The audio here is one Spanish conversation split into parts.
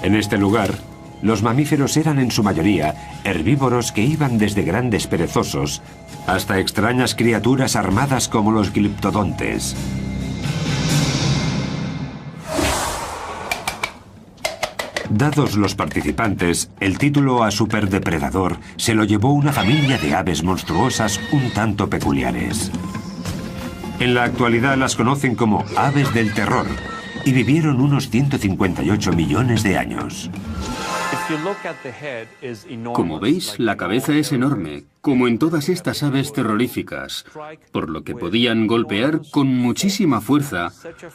En este lugar, los mamíferos eran en su mayoría herbívoros que iban desde grandes perezosos hasta extrañas criaturas armadas como los gliptodontes. Dados los participantes, el título a superdepredador se lo llevó una familia de aves monstruosas un tanto peculiares. En la actualidad las conocen como aves del terror y vivieron unos 158 millones de años. Como veis, la cabeza es enorme, como en todas estas aves terroríficas, por lo que podían golpear con muchísima fuerza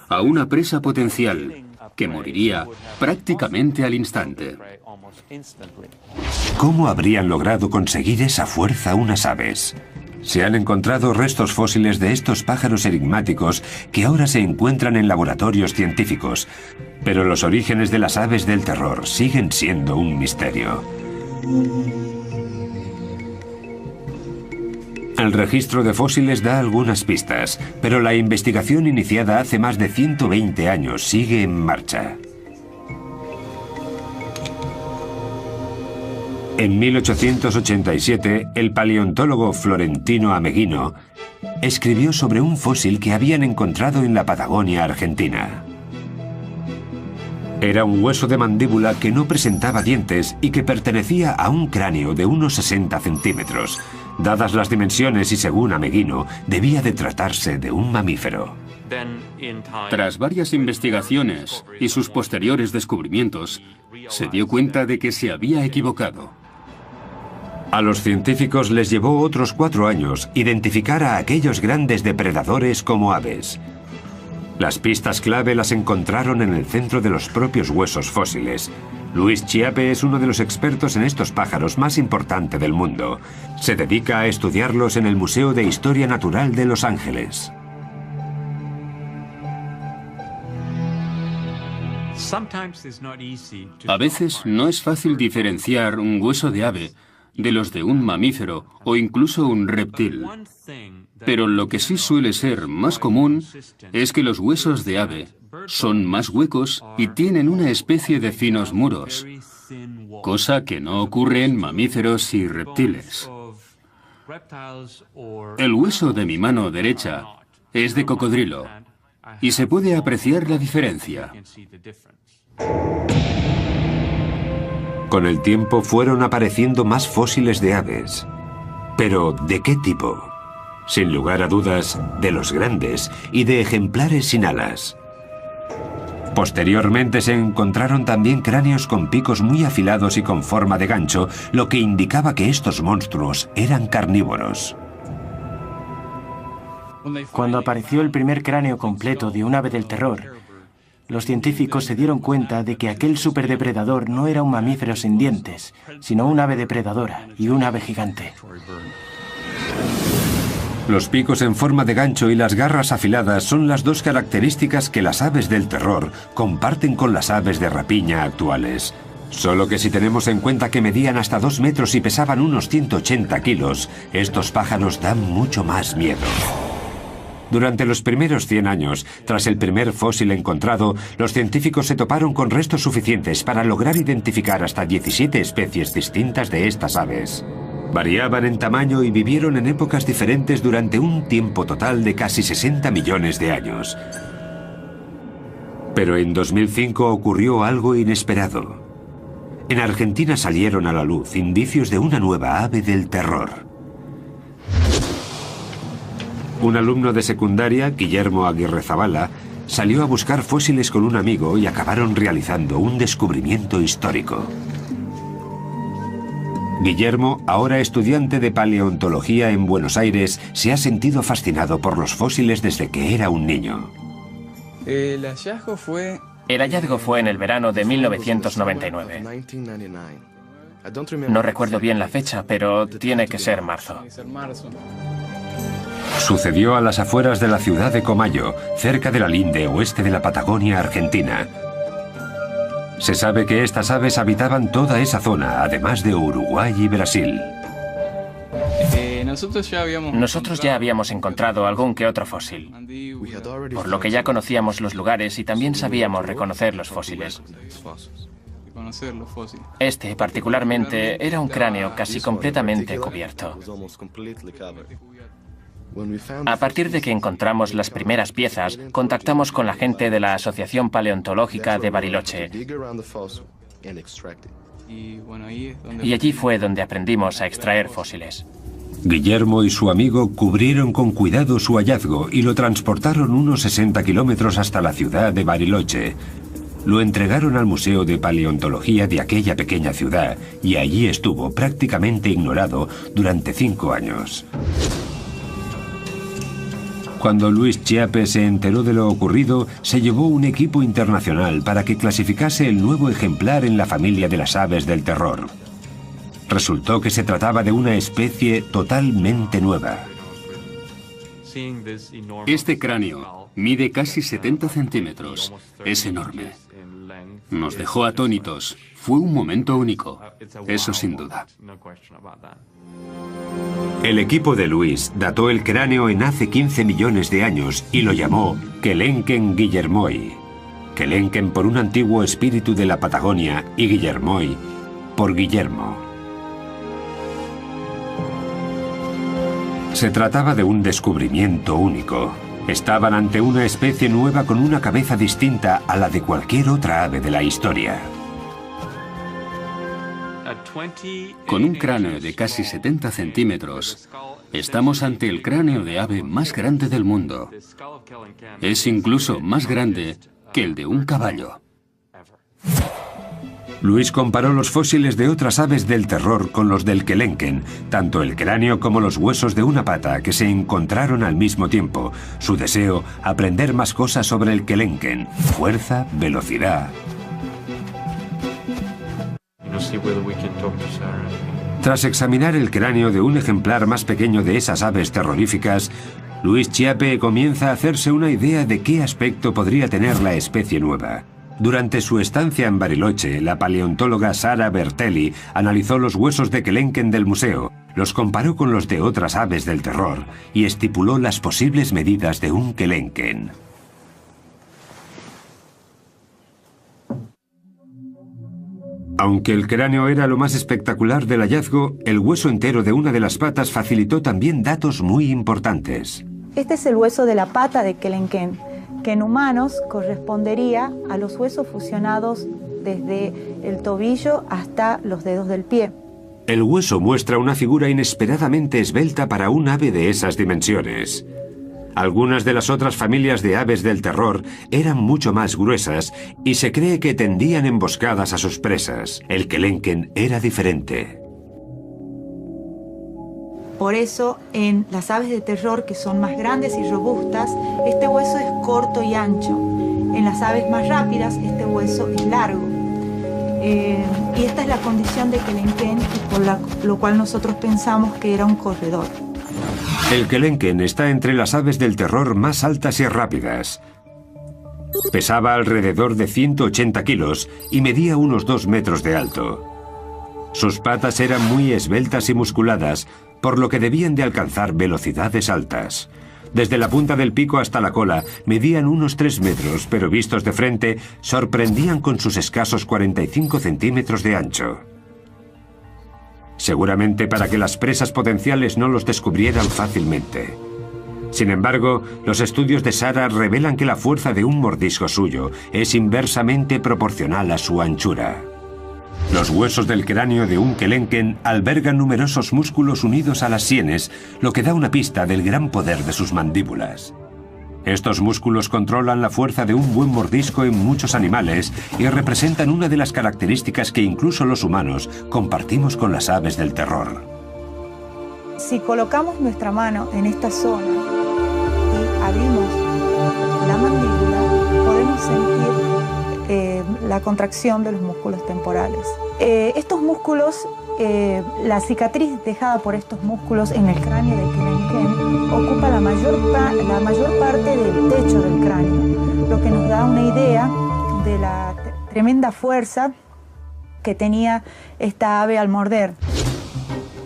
a una presa potencial, que moriría prácticamente al instante. ¿Cómo habrían logrado conseguir esa fuerza unas aves? Se han encontrado restos fósiles de estos pájaros enigmáticos que ahora se encuentran en laboratorios científicos, pero los orígenes de las aves del terror siguen siendo un misterio. El registro de fósiles da algunas pistas, pero la investigación iniciada hace más de 120 años sigue en marcha. En 1887, el paleontólogo Florentino Ameghino escribió sobre un fósil que habían encontrado en la Patagonia argentina. Era un hueso de mandíbula que no presentaba dientes y que pertenecía a un cráneo de unos 60 centímetros. Dadas las dimensiones y según Ameghino, debía de tratarse de un mamífero. Tras varias investigaciones y sus posteriores descubrimientos, se dio cuenta de que se había equivocado. A los científicos les llevó otros 4 años identificar a aquellos grandes depredadores como aves. Las pistas clave las encontraron en el centro de los propios huesos fósiles. Luis Chiappe es uno de los expertos en estos pájaros más importante del mundo. Se dedica a estudiarlos en el Museo de Historia Natural de Los Ángeles. A veces no es fácil diferenciar un hueso de ave de los de un mamífero o incluso un reptil. Pero lo que sí suele ser más común es que los huesos de ave son más huecos y tienen una especie de finos muros, cosa que no ocurre en mamíferos y reptiles. El hueso de mi mano derecha es de cocodrilo y se puede apreciar la diferencia. Con el tiempo fueron apareciendo más fósiles de aves. ¿Pero de qué tipo? Sin lugar a dudas, de los grandes y de ejemplares sin alas. Posteriormente se encontraron también cráneos con picos muy afilados y con forma de gancho, lo que indicaba que estos monstruos eran carnívoros. Cuando apareció el primer cráneo completo de un ave del terror, los científicos se dieron cuenta de que aquel superdepredador no era un mamífero sin dientes, sino un ave depredadora y un ave gigante. Los picos en forma de gancho y las garras afiladas son las dos características que las aves del terror comparten con las aves de rapiña actuales. Solo que si tenemos en cuenta que medían hasta 2 metros y pesaban unos 180 kilos, estos pájaros dan mucho más miedo. Durante los primeros 100 años, tras el primer fósil encontrado, los científicos se toparon con restos suficientes para lograr identificar hasta 17 especies distintas de estas aves. Variaban en tamaño y vivieron en épocas diferentes durante un tiempo total de casi 60 millones de años. Pero en 2005 ocurrió algo inesperado. En Argentina salieron a la luz indicios de una nueva ave del terror. Un alumno de secundaria, Guillermo Aguirrezabala, salió a buscar fósiles con un amigo y acabaron realizando un descubrimiento histórico. Guillermo, ahora estudiante de paleontología en Buenos Aires, se ha sentido fascinado por los fósiles desde que era un niño. El hallazgo fue en el verano de 1999. No recuerdo bien la fecha, pero tiene que ser marzo. Sucedió a las afueras de la ciudad de Comayo, cerca de la linde oeste de la Patagonia argentina. Se sabe que estas aves habitaban toda esa zona, además de Uruguay y Brasil. Nosotros ya habíamos encontrado algún que otro fósil, por lo que ya conocíamos los lugares y también sabíamos reconocer los fósiles. Este, particularmente, era un cráneo casi completamente cubierto. A partir de que encontramos las primeras piezas, contactamos con la gente de la Asociación Paleontológica de Bariloche. Y allí fue donde aprendimos a extraer fósiles. Guillermo y su amigo cubrieron con cuidado su hallazgo y lo transportaron unos 60 kilómetros hasta la ciudad de Bariloche. Lo entregaron al Museo de Paleontología de aquella pequeña ciudad y allí estuvo prácticamente ignorado durante 5 años. Cuando Luis Chiappe se enteró de lo ocurrido, se llevó un equipo internacional para que clasificase el nuevo ejemplar en la familia de las aves del terror. Resultó que se trataba de una especie totalmente nueva. Este cráneo mide casi 70 centímetros. Es enorme. Nos dejó atónitos. Fue un momento único. Eso sin duda. El equipo de Luis dató el cráneo en hace 15 millones de años y lo llamó Kelenken guillermoi. Kelenken por un antiguo espíritu de la Patagonia y Guillermoi por Guillermo. Se trataba de un descubrimiento único. Estaban ante una especie nueva con una cabeza distinta a la de cualquier otra ave de la historia. Con un cráneo de casi 70 centímetros, estamos ante el cráneo de ave más grande del mundo. Es incluso más grande que el de un caballo. Luis comparó los fósiles de otras aves del terror con los del Kelenken, tanto el cráneo como los huesos de una pata que se encontraron al mismo tiempo. Su deseo, aprender más cosas sobre el Kelenken, fuerza, velocidad. Tras examinar el cráneo de un ejemplar más pequeño de esas aves terroríficas, Luis Chiappe comienza a hacerse una idea de qué aspecto podría tener la especie nueva. Durante su estancia en Bariloche, la paleontóloga Sara Bertelli analizó los huesos de Kelenken del museo, los comparó con los de otras aves del terror y estipuló las posibles medidas de un Kelenken. Aunque el cráneo era lo más espectacular del hallazgo, el hueso entero de una de las patas facilitó también datos muy importantes. Este es el hueso de la pata de Kelenken, que en humanos correspondería a los huesos fusionados desde el tobillo hasta los dedos del pie. El hueso muestra una figura inesperadamente esbelta para un ave de esas dimensiones. Algunas de las otras familias de aves del terror eran mucho más gruesas y se cree que tendían emboscadas a sus presas. El Kelenken era diferente. Por eso, en las aves de terror, que son más grandes y robustas, este hueso es corto y ancho. En las aves más rápidas, este hueso es largo. Y esta es la condición de Kelenken, por lo cual nosotros pensamos que era un corredor. El Kelenken está entre las aves del terror más altas y rápidas. Pesaba alrededor de 180 kilos y medía unos 2 metros de alto. Sus patas eran muy esbeltas y musculadas, por lo que debían de alcanzar velocidades altas. Desde la punta del pico hasta la cola medían unos 3 metros, pero vistos de frente sorprendían con sus escasos 45 centímetros de ancho. Seguramente para que las presas potenciales no los descubrieran fácilmente. Sin embargo, los estudios de Sara revelan que la fuerza de un mordisco suyo es inversamente proporcional a su anchura. Los huesos del cráneo de un Kelenken albergan numerosos músculos unidos a las sienes, lo que da una pista del gran poder de sus mandíbulas. Estos músculos controlan la fuerza de un buen mordisco en muchos animales y representan una de las características que incluso los humanos compartimos con las aves del terror. Si colocamos nuestra mano en esta zona y abrimos la mandíbula, podemos sentir la contracción de los músculos temporales. Estos músculos, la cicatriz dejada por estos músculos en el cráneo de Kelenken ocupa la mayor parte del techo del cráneo, lo que nos da una idea de la tremenda fuerza que tenía esta ave al morder.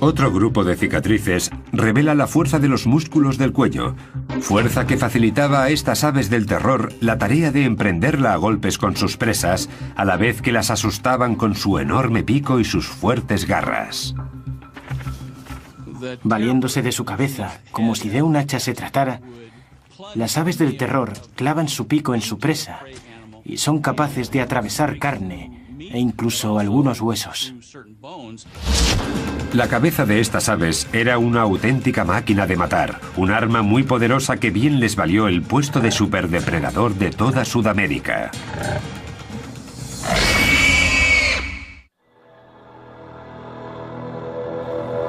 Otro grupo de cicatrices revela la fuerza de los músculos del cuello, fuerza que facilitaba a estas aves del terror la tarea de emprenderla a golpes con sus presas, a la vez que las asustaban con su enorme pico y sus fuertes garras. Valiéndose de su cabeza, como si de un hacha se tratara, las aves del terror clavan su pico en su presa y son capaces de atravesar carne e incluso algunos huesos. La cabeza de estas aves era una auténtica máquina de matar, un arma muy poderosa que bien les valió el puesto de superdepredador de toda Sudamérica.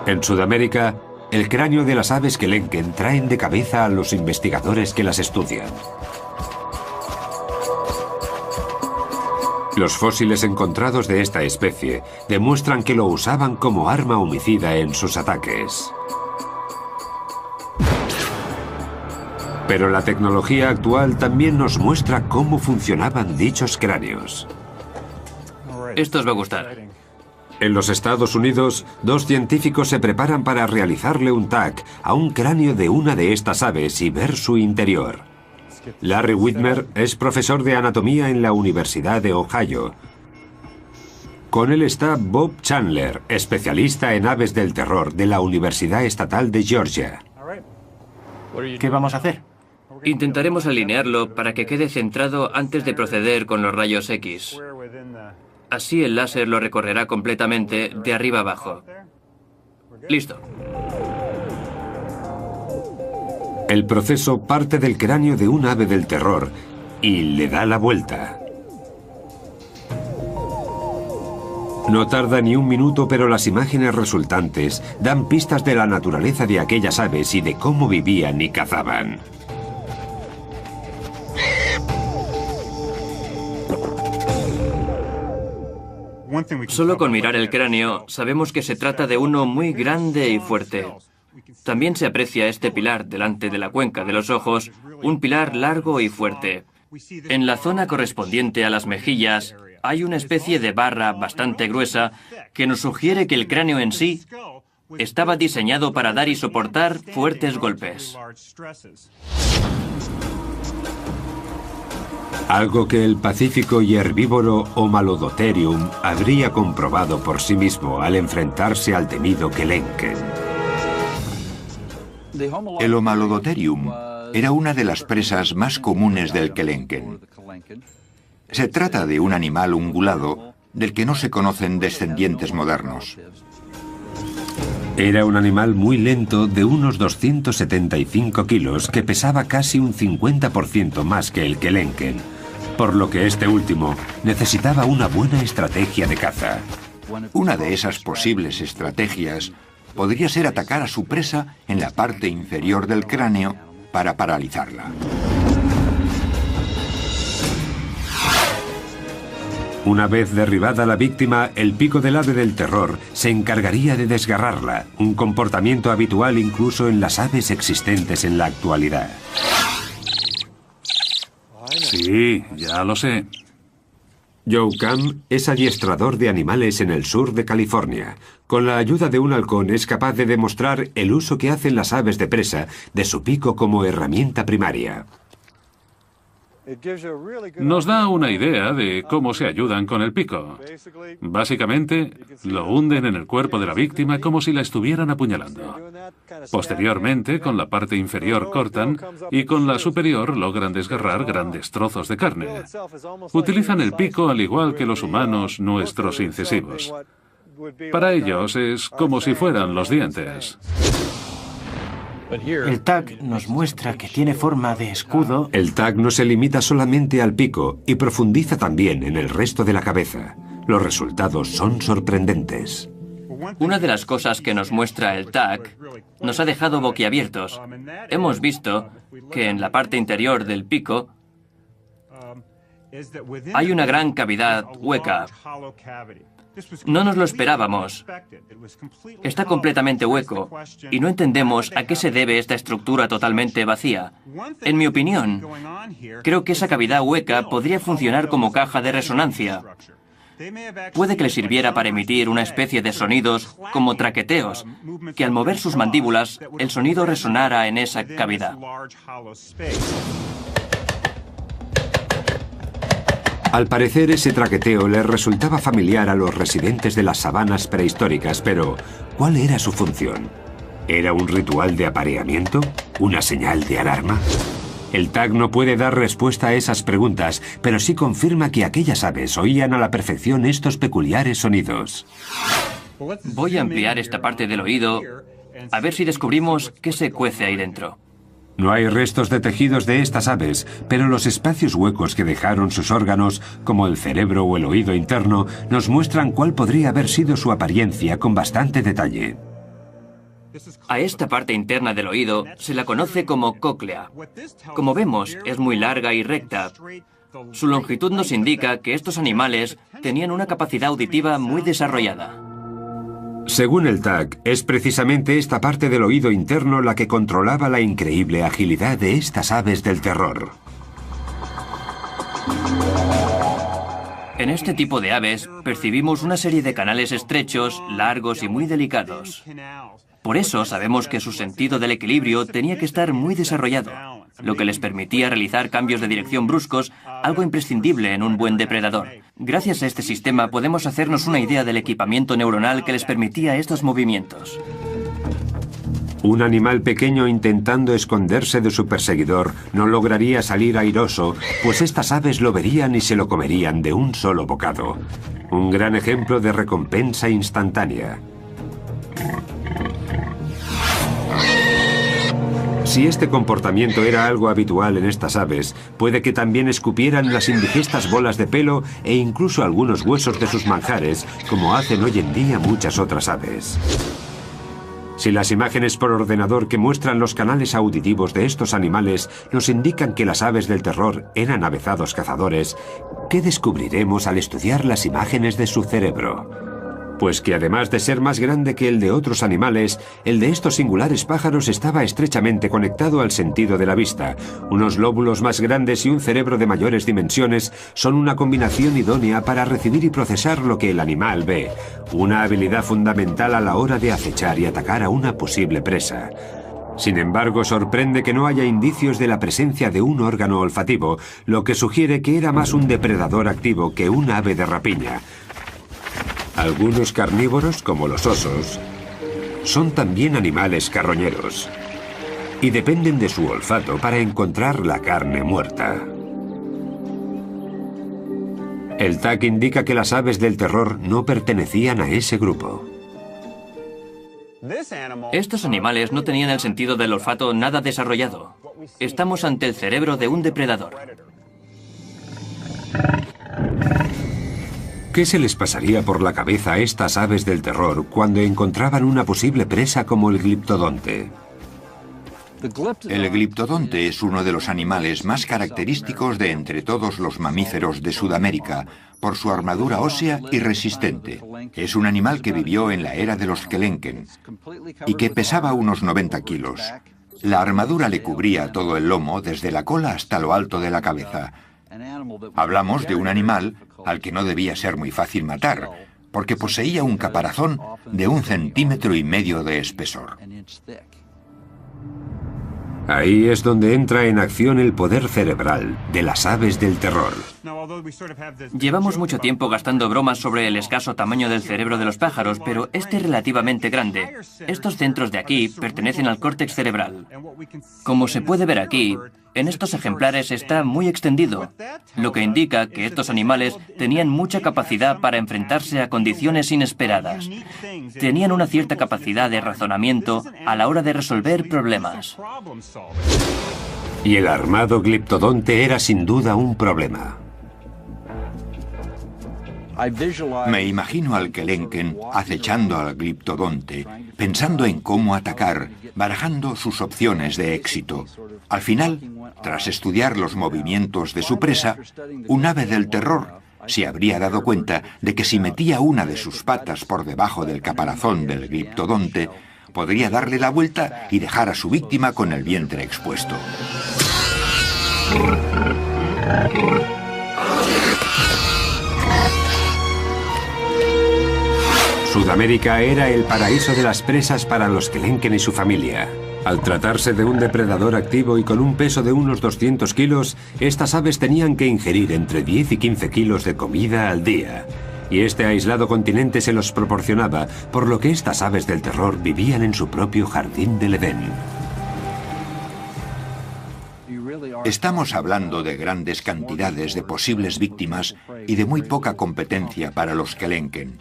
En Sudamérica, el cráneo de las aves Kelenken traen de cabeza a los investigadores que las estudian. Los fósiles encontrados de esta especie demuestran que lo usaban como arma homicida en sus ataques. Pero la tecnología actual también nos muestra cómo funcionaban dichos cráneos. Esto os va a gustar. En los Estados Unidos, 2 científicos se preparan para realizarle un TAC a un cráneo de una de estas aves y ver su interior. Larry Whitmer es profesor de anatomía en la Universidad de Ohio. Con él está Bob Chandler, especialista en aves del terror de la Universidad Estatal de Georgia. ¿Qué vamos a hacer? Intentaremos alinearlo para que quede centrado antes de proceder con los rayos X. Así el láser lo recorrerá completamente de arriba abajo. Listo. El proceso parte del cráneo de un ave del terror y le da la vuelta. No tarda ni un minuto, pero las imágenes resultantes dan pistas de la naturaleza de aquellas aves y de cómo vivían y cazaban. Solo con mirar el cráneo sabemos que se trata de uno muy grande y fuerte. También se aprecia este pilar delante de la cuenca de los ojos, un pilar largo y fuerte. En la zona correspondiente a las mejillas hay una especie de barra bastante gruesa que nos sugiere que el cráneo en sí estaba diseñado para dar y soportar fuertes golpes. Algo que el pacífico y herbívoro Homalodotherium habría comprobado por sí mismo al enfrentarse al temido Kelenken. El Homalodotherium era una de las presas más comunes del Kelenken. Se trata de un animal ungulado del que no se conocen descendientes modernos. Era un animal muy lento de unos 275 kilos que pesaba casi un 50% más que el Kelenken, por lo que este último necesitaba una buena estrategia de caza. Una de esas posibles estrategias podría ser atacar a su presa en la parte inferior del cráneo para paralizarla. Una vez derribada la víctima, el pico del ave del terror se encargaría de desgarrarla, un comportamiento habitual incluso en las aves existentes en la actualidad. Sí, ya lo sé. Joe Cam es adiestrador de animales en el sur de California. Con la ayuda de un halcón es capaz de demostrar el uso que hacen las aves de presa de su pico como herramienta primaria. Nos da una idea de cómo se ayudan con el pico. Básicamente, lo hunden en el cuerpo de la víctima como si la estuvieran apuñalando. Posteriormente, con la parte inferior cortan y con la superior logran desgarrar grandes trozos de carne. Utilizan el pico al igual que los humanos nuestros incisivos. Para ellos es como si fueran los dientes. El TAC nos muestra que tiene forma de escudo. El TAC no se limita solamente al pico y profundiza también en el resto de la cabeza. Los resultados son sorprendentes. Una de las cosas que nos muestra el TAC nos ha dejado boquiabiertos. Hemos visto que en la parte interior del pico hay una gran cavidad hueca. No nos lo esperábamos. Está completamente hueco y no entendemos a qué se debe esta estructura totalmente vacía. En mi opinión, creo que esa cavidad hueca podría funcionar como caja de resonancia. Puede que le sirviera para emitir una especie de sonidos como traqueteos, que al mover sus mandíbulas, el sonido resonara en esa cavidad. Al parecer, ese traqueteo les resultaba familiar a los residentes de las sabanas prehistóricas, pero ¿cuál era su función? ¿Era un ritual de apareamiento? ¿Una señal de alarma? El TAC no puede dar respuesta a esas preguntas, pero sí confirma que aquellas aves oían a la perfección estos peculiares sonidos. Voy a ampliar esta parte del oído, a ver si descubrimos qué se cuece ahí dentro. No hay restos de tejidos de estas aves, pero los espacios huecos que dejaron sus órganos, como el cerebro o el oído interno, nos muestran cuál podría haber sido su apariencia con bastante detalle. A esta parte interna del oído se la conoce como cóclea. Como vemos, es muy larga y recta. Su longitud nos indica que estos animales tenían una capacidad auditiva muy desarrollada. Según el TAC, es precisamente esta parte del oído interno la que controlaba la increíble agilidad de estas aves del terror. En este tipo de aves percibimos una serie de canales estrechos, largos y muy delicados. Por eso sabemos que su sentido del equilibrio tenía que estar muy desarrollado, lo que les permitía realizar cambios de dirección bruscos, algo imprescindible en un buen depredador. Gracias a este sistema podemos hacernos una idea del equipamiento neuronal que les permitía estos movimientos. Un animal pequeño intentando esconderse de su perseguidor no lograría salir airoso, pues estas aves lo verían y se lo comerían de un solo bocado. Un gran ejemplo de recompensa instantánea. Si este comportamiento era algo habitual en estas aves, puede que también escupieran las indigestas bolas de pelo e incluso algunos huesos de sus manjares, como hacen hoy en día muchas otras aves. Si las imágenes por ordenador que muestran los canales auditivos de estos animales nos indican que las aves del terror eran avezados cazadores, ¿qué descubriremos al estudiar las imágenes de su cerebro? Pues que además de ser más grande que el de otros animales, el de estos singulares pájaros estaba estrechamente conectado al sentido de la vista. Unos lóbulos más grandes y un cerebro de mayores dimensiones son una combinación idónea para recibir y procesar lo que el animal ve, una habilidad fundamental a la hora de acechar y atacar a una posible presa. Sin embargo, sorprende que no haya indicios de la presencia de un órgano olfativo, lo que sugiere que era más un depredador activo que un ave de rapiña. Algunos carnívoros, como los osos, son también animales carroñeros y dependen de su olfato para encontrar la carne muerta. El TAC indica que las aves del terror no pertenecían a ese grupo. Estos animales no tenían el sentido del olfato nada desarrollado. Estamos ante el cerebro de un depredador. ¿Qué se les pasaría por la cabeza a estas aves del terror cuando encontraban una posible presa como el gliptodonte? El gliptodonte es uno de los animales más característicos de entre todos los mamíferos de Sudamérica, por su armadura ósea y resistente. Es un animal que vivió en la era de los Kelenken y que pesaba unos 90 kilos. La armadura le cubría todo el lomo, desde la cola hasta lo alto de la cabeza. Hablamos de un animal al que no debía ser muy fácil matar, porque poseía un caparazón de 1,5 centímetros de espesor. Ahí es donde entra en acción el poder cerebral de las aves del terror. Llevamos mucho tiempo gastando bromas sobre el escaso tamaño del cerebro de los pájaros, pero este es relativamente grande. Estos centros de aquí pertenecen al córtex cerebral. Como se puede ver aquí, en estos ejemplares está muy extendido, lo que indica que estos animales tenían mucha capacidad para enfrentarse a condiciones inesperadas. Tenían una cierta capacidad de razonamiento a la hora de resolver problemas. Y el armado gliptodonte era sin duda un problema. Me imagino al Kelenken acechando al gliptodonte, pensando en cómo atacar, barajando sus opciones de éxito. Al final, tras estudiar los movimientos de su presa, un ave del terror se habría dado cuenta de que si metía una de sus patas por debajo del caparazón del gliptodonte, podría darle la vuelta y dejar a su víctima con el vientre expuesto. Sudamérica era el paraíso de las presas para los Kelenken y su familia. Al tratarse de un depredador activo y con un peso de unos 200 kilos, estas aves tenían que ingerir entre 10 y 15 kilos de comida al día. Y este aislado continente se los proporcionaba, por lo que estas aves del terror vivían en su propio jardín del Edén. Estamos hablando de grandes cantidades de posibles víctimas y de muy poca competencia para los Kelenken,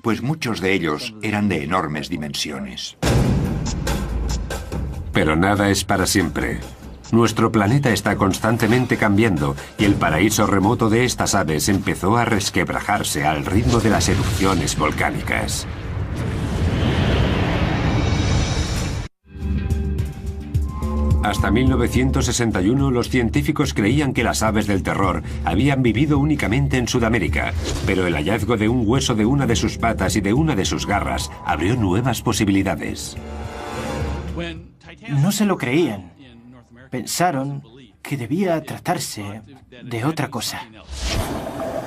pues muchos de ellos eran de enormes dimensiones. Pero nada es para siempre. Nuestro planeta está constantemente cambiando y el paraíso remoto de estas aves empezó a resquebrajarse al ritmo de las erupciones volcánicas. Hasta 1961 los científicos creían que las aves del terror habían vivido únicamente en Sudamérica, pero el hallazgo de un hueso de una de sus patas y de una de sus garras abrió nuevas posibilidades. No se lo creían. Pensaron que debía tratarse de otra cosa.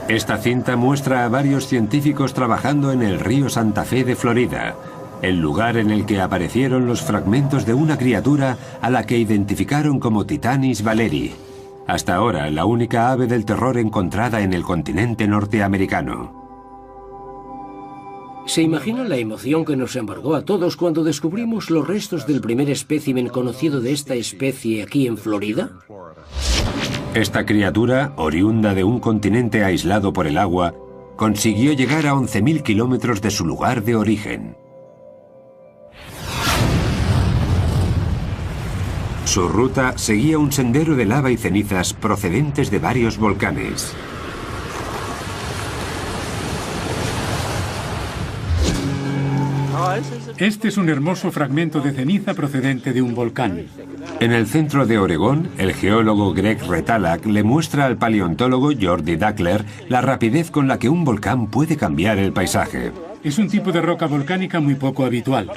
Esta cinta muestra a varios científicos trabajando en el río Santa Fe de Florida, el lugar en el que aparecieron los fragmentos de una criatura a la que identificaron como Titanis valeri, hasta ahora la única ave del terror encontrada en el continente norteamericano. ¿Se imaginan la emoción que nos embargó a todos cuando descubrimos los restos del primer espécimen conocido de esta especie aquí en Florida? Esta criatura, oriunda de un continente aislado por el agua, consiguió llegar a 11.000 kilómetros de su lugar de origen. Su ruta seguía un sendero de lava y cenizas procedentes de varios volcanes. Este es un hermoso fragmento de ceniza procedente de un volcán. En el centro de Oregón, el geólogo Greg Retalak le muestra al paleontólogo Jordi Dackler la rapidez con la que un volcán puede cambiar el paisaje. Es un tipo de roca volcánica muy poco habitual.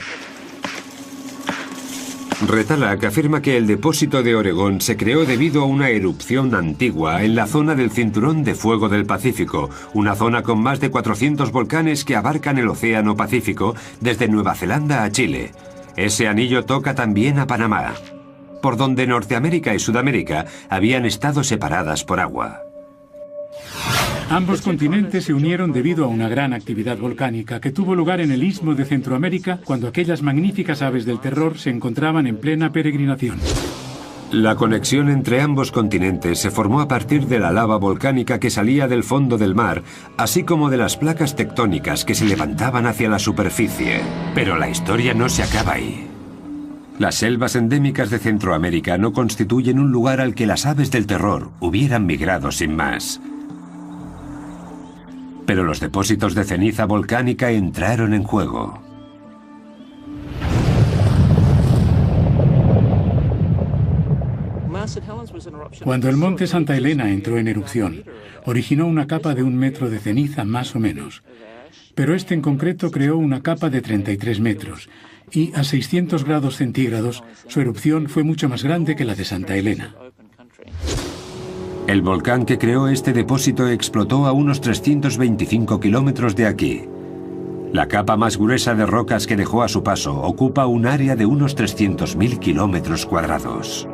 Retalak afirma que el depósito de Oregón se creó debido a una erupción antigua en la zona del Cinturón de Fuego del Pacífico, una zona con más de 400 volcanes que abarcan el Océano Pacífico desde Nueva Zelanda a Chile. Ese anillo toca también a Panamá, por donde Norteamérica y Sudamérica habían estado separadas por agua. Ambos continentes se unieron debido a una gran actividad volcánica que tuvo lugar en el Istmo de Centroamérica cuando aquellas magníficas aves del terror se encontraban en plena peregrinación. La conexión entre ambos continentes se formó a partir de la lava volcánica que salía del fondo del mar, así como de las placas tectónicas que se levantaban hacia la superficie. Pero la historia no se acaba ahí. Las selvas endémicas de Centroamérica no constituyen un lugar al que las aves del terror hubieran migrado sin más. Pero los depósitos de ceniza volcánica entraron en juego. Cuando el monte Santa Elena entró en erupción, originó una capa de 1 metro de ceniza más o menos. Pero este en concreto creó una capa de 33 metros y a 600 grados centígrados su erupción fue mucho más grande que la de Santa Elena. El volcán que creó este depósito explotó a unos 325 kilómetros de aquí. La capa más gruesa de rocas que dejó a su paso ocupa un área de unos 300.000 kilómetros cuadrados.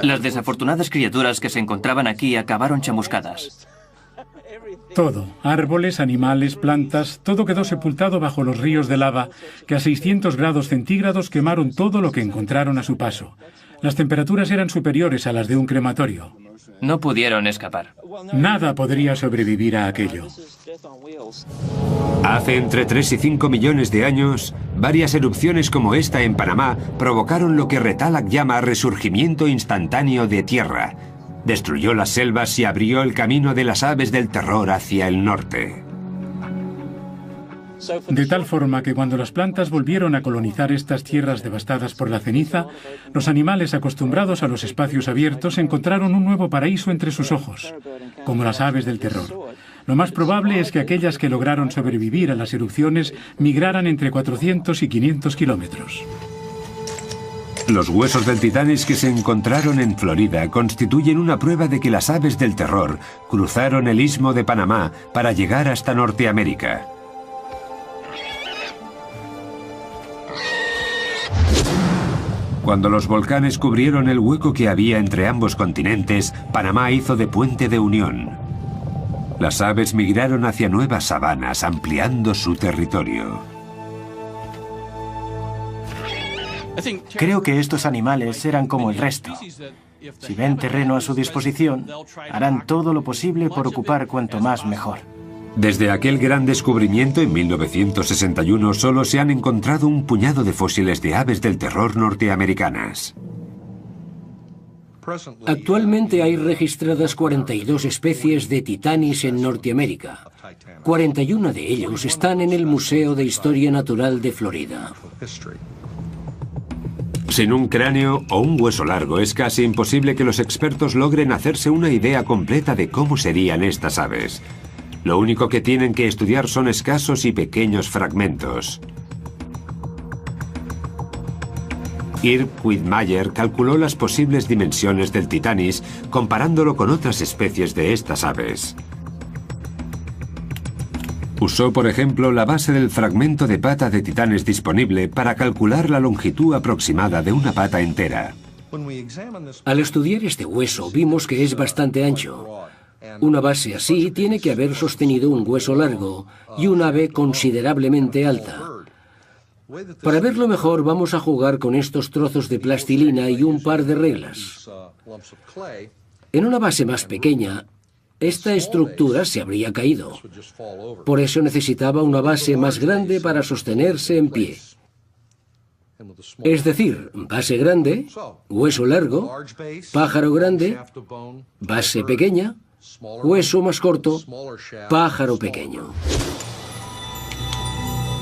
Las desafortunadas criaturas que se encontraban aquí acabaron chamuscadas. Todo, árboles, animales, plantas, todo quedó sepultado bajo los ríos de lava que a 600 grados centígrados quemaron todo lo que encontraron a su paso. Las temperaturas eran superiores a las de un crematorio. No pudieron escapar. Nada podría sobrevivir a aquello. Hace entre 3 y 5 millones de años, varias erupciones como esta en Panamá provocaron lo que Retalak llama resurgimiento instantáneo de tierra. Destruyó las selvas y abrió el camino de las aves del terror hacia el norte. De tal forma que cuando las plantas volvieron a colonizar estas tierras devastadas por la ceniza, los animales acostumbrados a los espacios abiertos encontraron un nuevo paraíso entre sus ojos, como las aves del terror. Lo más probable es que aquellas que lograron sobrevivir a las erupciones migraran entre 400 y 500 kilómetros. Los huesos del Titanis que se encontraron en Florida constituyen una prueba de que las aves del terror cruzaron el istmo de Panamá para llegar hasta Norteamérica. Cuando los volcanes cubrieron el hueco que había entre ambos continentes, Panamá hizo de puente de unión. Las aves migraron hacia nuevas sabanas, ampliando su territorio. Creo que estos animales eran como el resto. Si ven terreno a su disposición, harán todo lo posible por ocupar cuanto más mejor. Desde aquel gran descubrimiento en 1961 solo se han encontrado un puñado de fósiles de aves del terror norteamericanas. Actualmente hay registradas 42 especies de titanis en Norteamérica. 41 de ellos están en el Museo de Historia Natural de Florida. Sin un cráneo o un hueso largo es casi imposible que los expertos logren hacerse una idea completa de cómo serían estas aves. Lo único que tienen que estudiar son escasos y pequeños fragmentos. Irv Quittmeyer calculó las posibles dimensiones del Titanis comparándolo con otras especies de estas aves. Usó, por ejemplo, la base del fragmento de pata de Titanis disponible para calcular la longitud aproximada de una pata entera. Al estudiar este hueso vimos que es bastante ancho. Una base así tiene que haber sostenido un hueso largo y un ave considerablemente alta. Para verlo mejor vamos a jugar con estos trozos de plastilina y un par de reglas. En una base más pequeña, esta estructura se habría caído. Por eso necesitaba una base más grande para sostenerse en pie. Es decir, base grande, hueso largo, pájaro grande, base pequeña, hueso más corto, pájaro pequeño.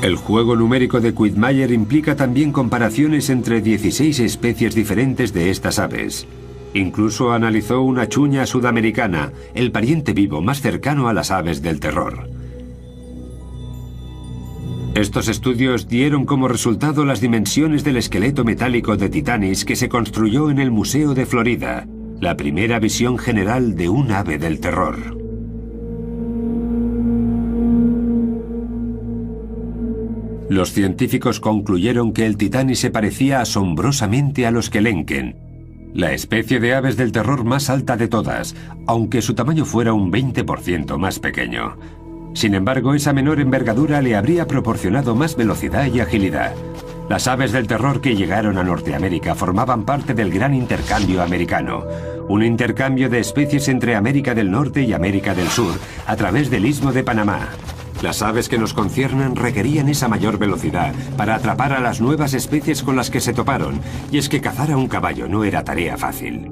El juego numérico de Quittmeyer implica también comparaciones entre 16 especies diferentes de estas aves. Incluso analizó una chuña sudamericana, el pariente vivo más cercano a las aves del terror. Estos estudios dieron como resultado las dimensiones del esqueleto metálico de Titanis que se construyó en el Museo de Florida, la primera visión general de un ave del terror. Los científicos concluyeron que el Titanis se parecía asombrosamente a los Kelenken, la especie de aves del terror más alta de todas, aunque su tamaño fuera un 20% más pequeño. Sin embargo, esa menor envergadura le habría proporcionado más velocidad y agilidad. Las aves del terror que llegaron a Norteamérica formaban parte del gran intercambio americano, un intercambio de especies entre América del Norte y América del Sur a través del Istmo de Panamá. Las aves que nos conciernen requerían esa mayor velocidad para atrapar a las nuevas especies con las que se toparon, y es que cazar a un caballo no era tarea fácil.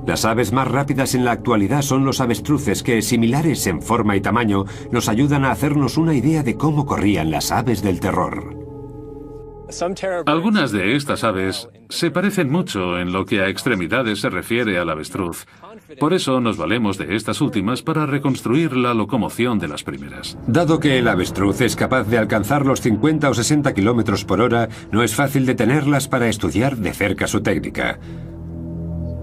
Las aves más rápidas en la actualidad son los avestruces que, similares en forma y tamaño, nos ayudan a hacernos una idea de cómo corrían las aves del terror. Algunas de estas aves se parecen mucho en lo que a extremidades se refiere al avestruz. Por eso nos valemos de estas últimas para reconstruir la locomoción de las primeras. Dado que el avestruz es capaz de alcanzar los 50 o 60 kilómetros por hora, no es fácil detenerlas para estudiar de cerca su técnica.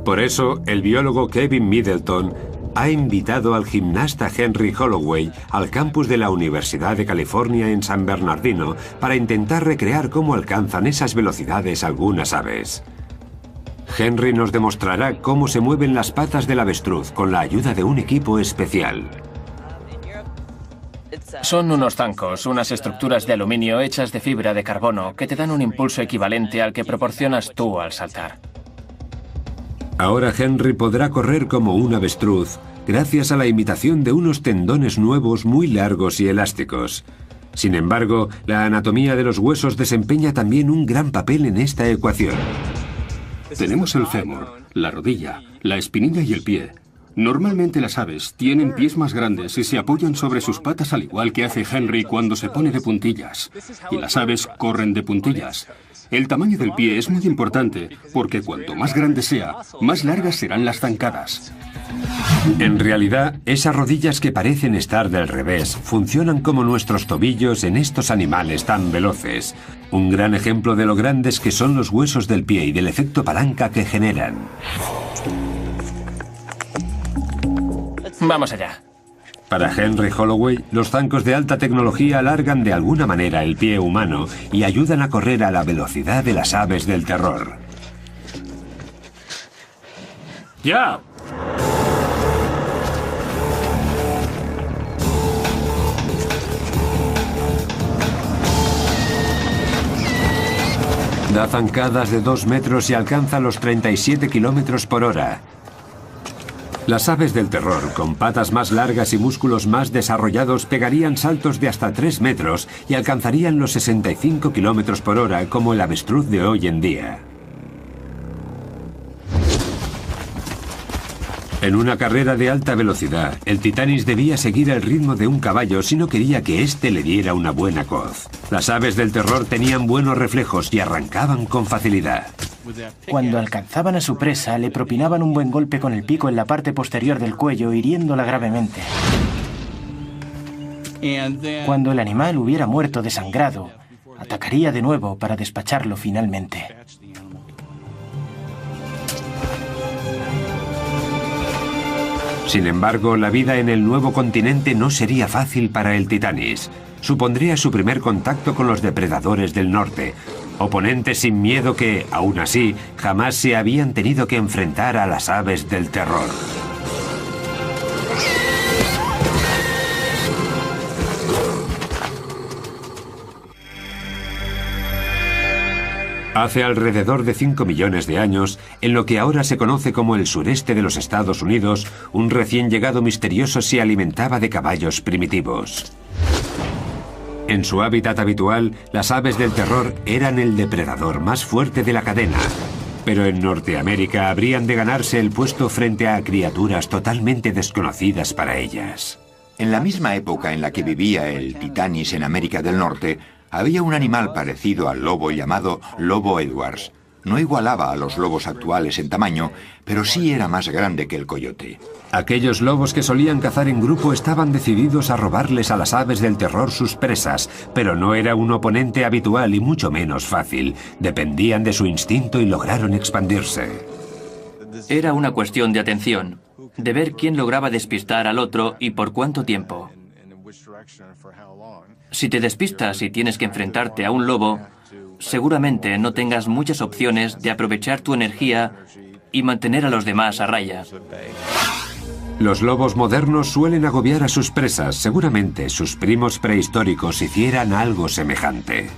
Por eso, el biólogo Kevin Middleton ha invitado al gimnasta Henry Holloway al campus de la Universidad de California en San Bernardino para intentar recrear cómo alcanzan esas velocidades algunas aves. Henry nos demostrará cómo se mueven las patas del avestruz con la ayuda de un equipo especial. Son unos zancos, unas estructuras de aluminio hechas de fibra de carbono que te dan un impulso equivalente al que proporcionas tú al saltar. Ahora Henry podrá correr como un avestruz gracias a la imitación de unos tendones nuevos muy largos y elásticos. Sin embargo, la anatomía de los huesos desempeña también un gran papel en esta ecuación. Tenemos el fémur, la rodilla, la espinilla y el pie. Normalmente las aves tienen pies más grandes y se apoyan sobre sus patas al igual que hace Henry cuando se pone de puntillas. Y las aves corren de puntillas. El tamaño del pie es muy importante porque cuanto más grande sea, más largas serán las zancadas. En realidad, esas rodillas que parecen estar del revés funcionan como nuestros tobillos en estos animales tan veloces. Un gran ejemplo de lo grandes que son los huesos del pie y del efecto palanca que generan. Vamos allá. Para Henry Holloway, los zancos de alta tecnología alargan de alguna manera el pie humano y ayudan a correr a la velocidad de las aves del terror. ¡Ya! Da zancadas de 2 metros y alcanza los 37 kilómetros por hora. Las aves del terror, con patas más largas y músculos más desarrollados, pegarían saltos de hasta 3 metros y alcanzarían los 65 kilómetros por hora como el avestruz de hoy en día. En una carrera de alta velocidad, el Titanis debía seguir el ritmo de un caballo si no quería que éste le diera una buena coz. Las aves del terror tenían buenos reflejos y arrancaban con facilidad. Cuando alcanzaban a su presa, le propinaban un buen golpe con el pico en la parte posterior del cuello, hiriéndola gravemente. Cuando el animal hubiera muerto desangrado, atacaría de nuevo para despacharlo finalmente. Sin embargo, la vida en el nuevo continente no sería fácil para el Titanis. Supondría su primer contacto con los depredadores del norte, oponentes sin miedo que, aún así, jamás se habían tenido que enfrentar a las aves del terror. Hace alrededor de 5 millones de años, en lo que ahora se conoce como el sureste de los Estados Unidos, un recién llegado misterioso se alimentaba de caballos primitivos. En su hábitat habitual, las aves del terror eran el depredador más fuerte de la cadena, pero en Norteamérica habrían de ganarse el puesto frente a criaturas totalmente desconocidas para ellas. En la misma época en la que vivía el Titanis en América del Norte, había un animal parecido al lobo llamado lobo Edwards. No igualaba a los lobos actuales en tamaño, pero sí era más grande que el coyote. Aquellos lobos que solían cazar en grupo estaban decididos a robarles a las aves del terror sus presas, pero no era un oponente habitual y mucho menos fácil. Dependían de su instinto y lograron expandirse. Era una cuestión de atención, de ver quién lograba despistar al otro y por cuánto tiempo. Si te despistas y tienes que enfrentarte a un lobo, seguramente no tengas muchas opciones de aprovechar tu energía y mantener a los demás a raya. Los lobos modernos suelen agobiar a sus presas. Seguramente sus primos prehistóricos hicieran algo semejante.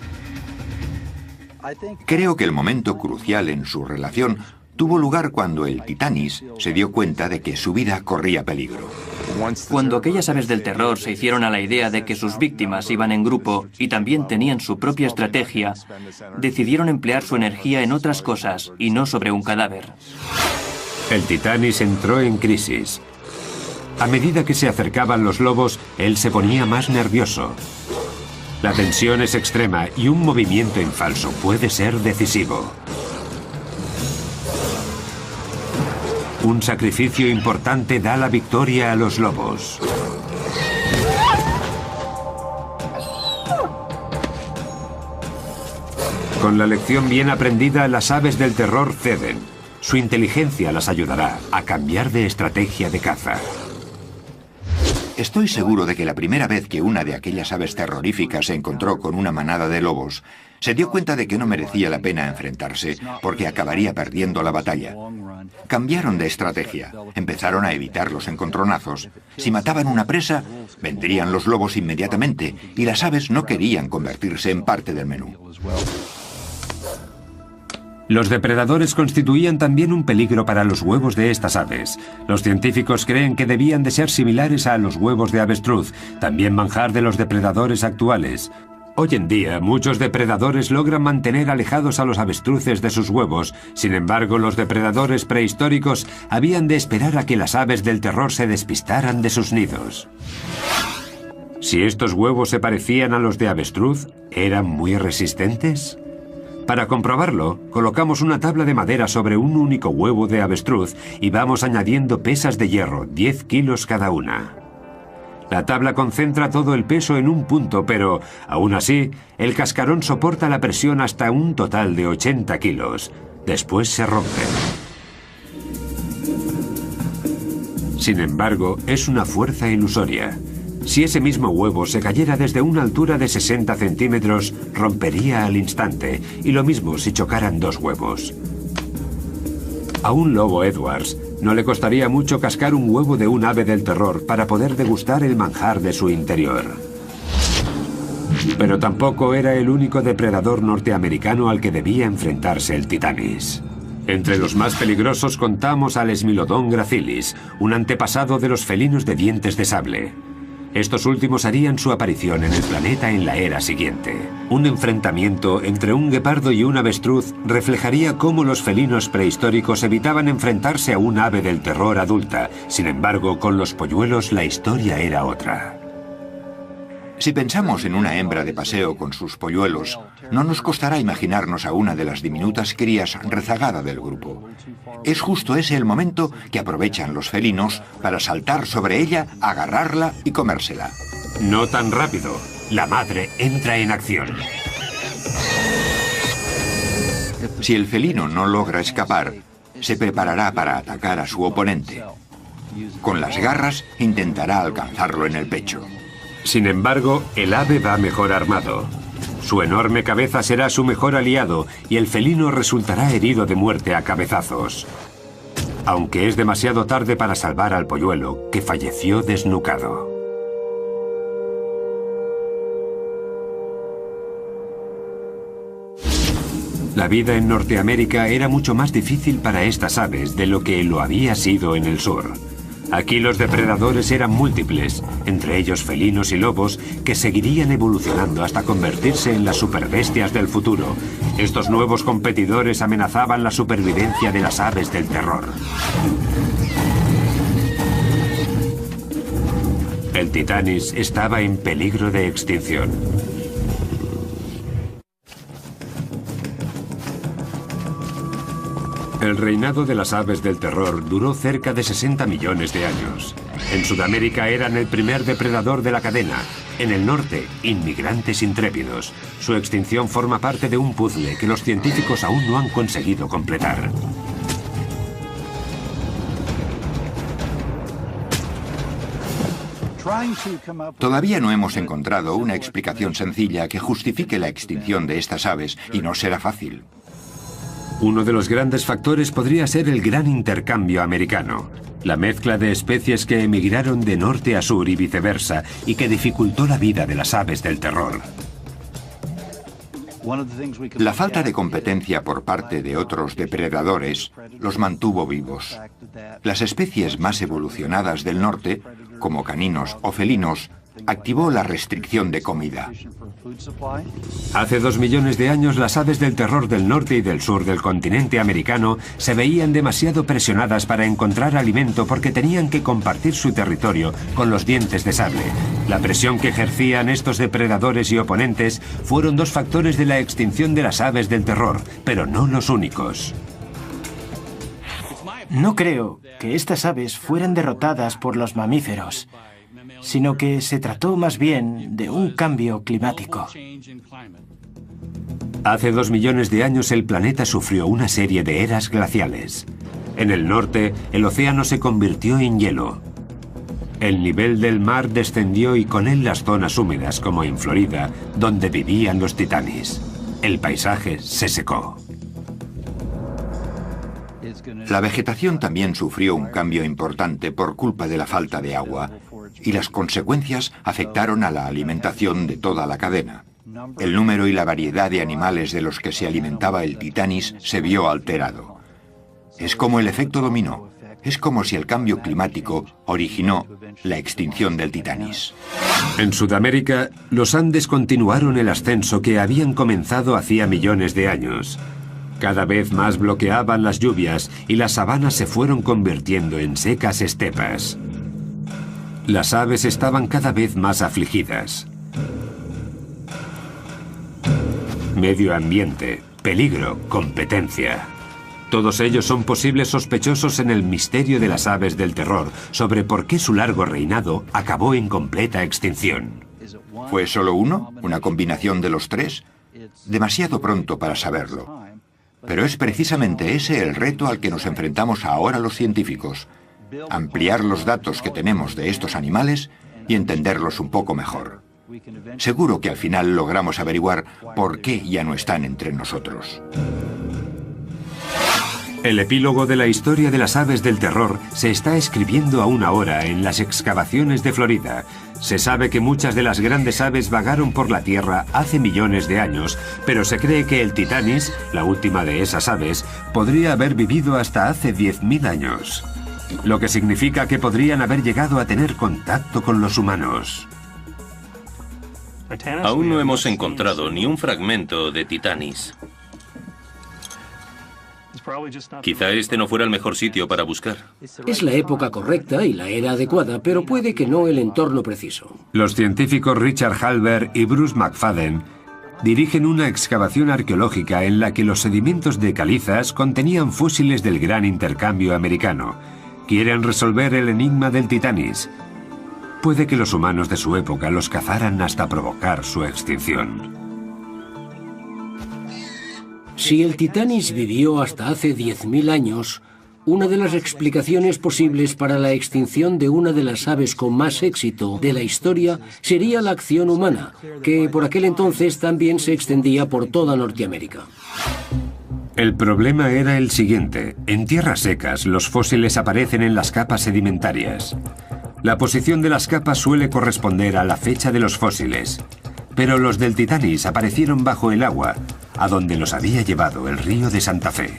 Creo que el momento crucial en su relación tuvo lugar cuando el Titanis se dio cuenta de que su vida corría peligro. Cuando aquellas aves del terror se hicieron a la idea de que sus víctimas iban en grupo y también tenían su propia estrategia, decidieron emplear su energía en otras cosas y no sobre un cadáver. El Titanis entró en crisis. A medida que se acercaban los lobos, él se ponía más nervioso. La tensión es extrema y un movimiento en falso puede ser decisivo. Un sacrificio importante da la victoria a los lobos. Con la lección bien aprendida, las aves del terror ceden. Su inteligencia las ayudará a cambiar de estrategia de caza. Estoy seguro de que la primera vez que una de aquellas aves terroríficas se encontró con una manada de lobos, se dio cuenta de que no merecía la pena enfrentarse, porque acabaría perdiendo la batalla. Cambiaron de estrategia, empezaron a evitar los encontronazos. Si mataban una presa, vendrían los lobos inmediatamente, y las aves no querían convertirse en parte del menú. Los depredadores constituían también un peligro para los huevos de estas aves. Los científicos creen que debían de ser similares a los huevos de avestruz, también manjar de los depredadores actuales. Hoy en día, muchos depredadores logran mantener alejados a los avestruces de sus huevos. Sin embargo, los depredadores prehistóricos habían de esperar a que las aves del terror se despistaran de sus nidos. Si estos huevos se parecían a los de avestruz, ¿eran muy resistentes? Para comprobarlo, colocamos una tabla de madera sobre un único huevo de avestruz y vamos añadiendo pesas de hierro, 10 kilos cada una. La tabla concentra todo el peso en un punto, pero, aún así, el cascarón soporta la presión hasta un total de 80 kilos. Después se rompe. Sin embargo, es una fuerza ilusoria. Si ese mismo huevo se cayera desde una altura de 60 centímetros, rompería al instante, y lo mismo si chocaran dos huevos. A un lobo Edwards no le costaría mucho cascar un huevo de un ave del terror para poder degustar el manjar de su interior. Pero tampoco era el único depredador norteamericano al que debía enfrentarse el Titanis. Entre los más peligrosos contamos al Smilodon gracilis, un antepasado de los felinos de dientes de sable. Estos últimos harían su aparición en el planeta en la era siguiente. Un enfrentamiento entre un guepardo y un avestruz reflejaría cómo los felinos prehistóricos evitaban enfrentarse a un ave del terror adulta. Sin embargo, con los polluelos la historia era otra. Si pensamos en una hembra de paseo con sus polluelos, no nos costará imaginarnos a una de las diminutas crías rezagada del grupo. Es justo ese el momento que aprovechan los felinos para saltar sobre ella, agarrarla y comérsela. No tan rápido. La madre entra en acción. Si el felino no logra escapar, se preparará para atacar a su oponente. Con las garras intentará alcanzarlo en el pecho. Sin embargo, el ave va mejor armado. Su enorme cabeza será su mejor aliado y el felino resultará herido de muerte a cabezazos. Aunque es demasiado tarde para salvar al polluelo, que falleció desnucado. La vida en Norteamérica era mucho más difícil para estas aves de lo que lo había sido en el sur. Aquí los depredadores eran múltiples, entre ellos felinos y lobos, que seguirían evolucionando hasta convertirse en las superbestias del futuro. Estos nuevos competidores amenazaban la supervivencia de las aves del terror. El Titanis estaba en peligro de extinción. El reinado de las aves del terror duró cerca de 60 millones de años. En Sudamérica eran el primer depredador de la cadena. En el norte, inmigrantes intrépidos. Su extinción forma parte de un puzzle que los científicos aún no han conseguido completar. Todavía no hemos encontrado una explicación sencilla que justifique la extinción de estas aves, y no será fácil. Uno de los grandes factores podría ser el gran intercambio americano, la mezcla de especies que emigraron de norte a sur y viceversa, y que dificultó la vida de las aves del terror. La falta de competencia por parte de otros depredadores los mantuvo vivos. Las especies más evolucionadas del norte, como caninos o felinos, activó la restricción de comida. Hace 2 millones de años las aves del terror del norte y del sur del continente americano se veían demasiado presionadas para encontrar alimento porque tenían que compartir su territorio con los dientes de sable. La presión que ejercían estos depredadores y oponentes fueron 2 factores de la extinción de las aves del terror, pero no los únicos. No creo que estas aves fueran derrotadas por los mamíferos, sino que se trató más bien de un cambio climático. Hace 2 millones de años el planeta sufrió una serie de eras glaciales. En el norte, el océano se convirtió en hielo. El nivel del mar descendió y con él las zonas húmedas, como en Florida, donde vivían los titanis. El paisaje se secó. La vegetación también sufrió un cambio importante por culpa de la falta de agua, y las consecuencias afectaron a la alimentación de toda la cadena. El número y la variedad de animales de los que se alimentaba el Titanis se vio alterado. Es como el efecto dominó. Es como si el cambio climático originó la extinción del Titanis. En Sudamérica, los Andes continuaron el ascenso que habían comenzado hacía millones de años. Cada vez más bloqueaban las lluvias y las sabanas se fueron convirtiendo en secas estepas. Las aves estaban cada vez más afligidas. Medio ambiente, peligro, competencia. Todos ellos son posibles sospechosos en el misterio de las aves del terror sobre por qué su largo reinado acabó en completa extinción. ¿Fue solo uno? ¿Una combinación de los tres? Demasiado pronto para saberlo. Pero es precisamente ese el reto al que nos enfrentamos ahora los científicos. Ampliar los datos que tenemos de estos animales y entenderlos un poco mejor. Seguro que al final logramos averiguar por qué ya no están entre nosotros. El epílogo de la historia de las aves del terror se está escribiendo aún ahora en las excavaciones de Florida. Se sabe que muchas de las grandes aves vagaron por la Tierra hace millones de años, pero se cree que el Titanis, la última de esas aves, podría haber vivido hasta hace 10.000 años. Lo que significa que podrían haber llegado a tener contacto con los humanos. Aún no hemos encontrado ni un fragmento de Titanis. Quizá este no fuera el mejor sitio para buscar. Es la época correcta y la era adecuada, pero puede que no el entorno preciso. Los científicos Richard Halber y Bruce McFadden dirigen una excavación arqueológica en la que los sedimentos de calizas contenían fósiles del gran intercambio americano. Quieren resolver el enigma del Titanis. Puede que los humanos de su época los cazaran hasta provocar su extinción. Si el Titanis vivió hasta hace 10.000 años, una de las explicaciones posibles para la extinción de una de las aves con más éxito de la historia sería la acción humana, que por aquel entonces también se extendía por toda Norteamérica. El problema era el siguiente. En tierras secas, los fósiles aparecen en las capas sedimentarias. La posición de las capas suele corresponder a la fecha de los fósiles. Pero los del Titanis aparecieron bajo el agua, a donde los había llevado el río de Santa Fe.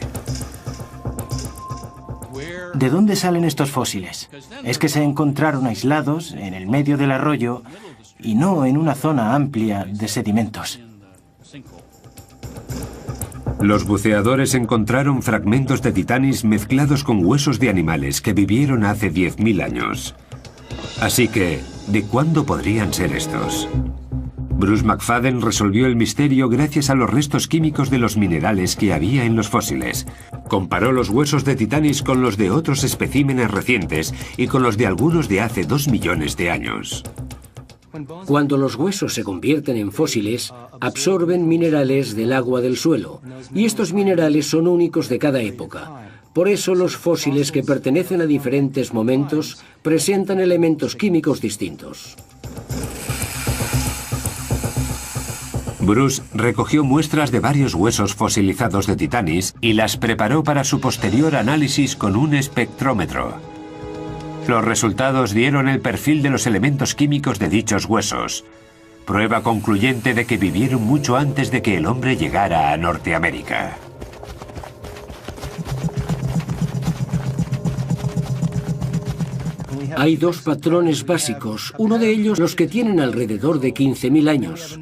¿De dónde salen estos fósiles? Es que se encontraron aislados en el medio del arroyo y no en una zona amplia de sedimentos. Los buceadores encontraron fragmentos de Titanis mezclados con huesos de animales que vivieron hace 10.000 años. Así que, ¿de cuándo podrían ser estos? Bruce McFadden resolvió el misterio gracias a los restos químicos de los minerales que había en los fósiles. Comparó los huesos de Titanis con los de otros especímenes recientes y con los de algunos de hace 2 millones de años. Cuando los huesos se convierten en fósiles, absorben minerales del agua del suelo, y estos minerales son únicos de cada época. Por eso los fósiles que pertenecen a diferentes momentos presentan elementos químicos distintos. Bruce recogió muestras de varios huesos fosilizados de Titanis y las preparó para su posterior análisis con un espectrómetro. Los resultados dieron el perfil de los elementos químicos de dichos huesos, prueba concluyente de que vivieron mucho antes de que el hombre llegara a Norteamérica. Hay dos patrones básicos, uno de ellos los que tienen alrededor de 15.000 años,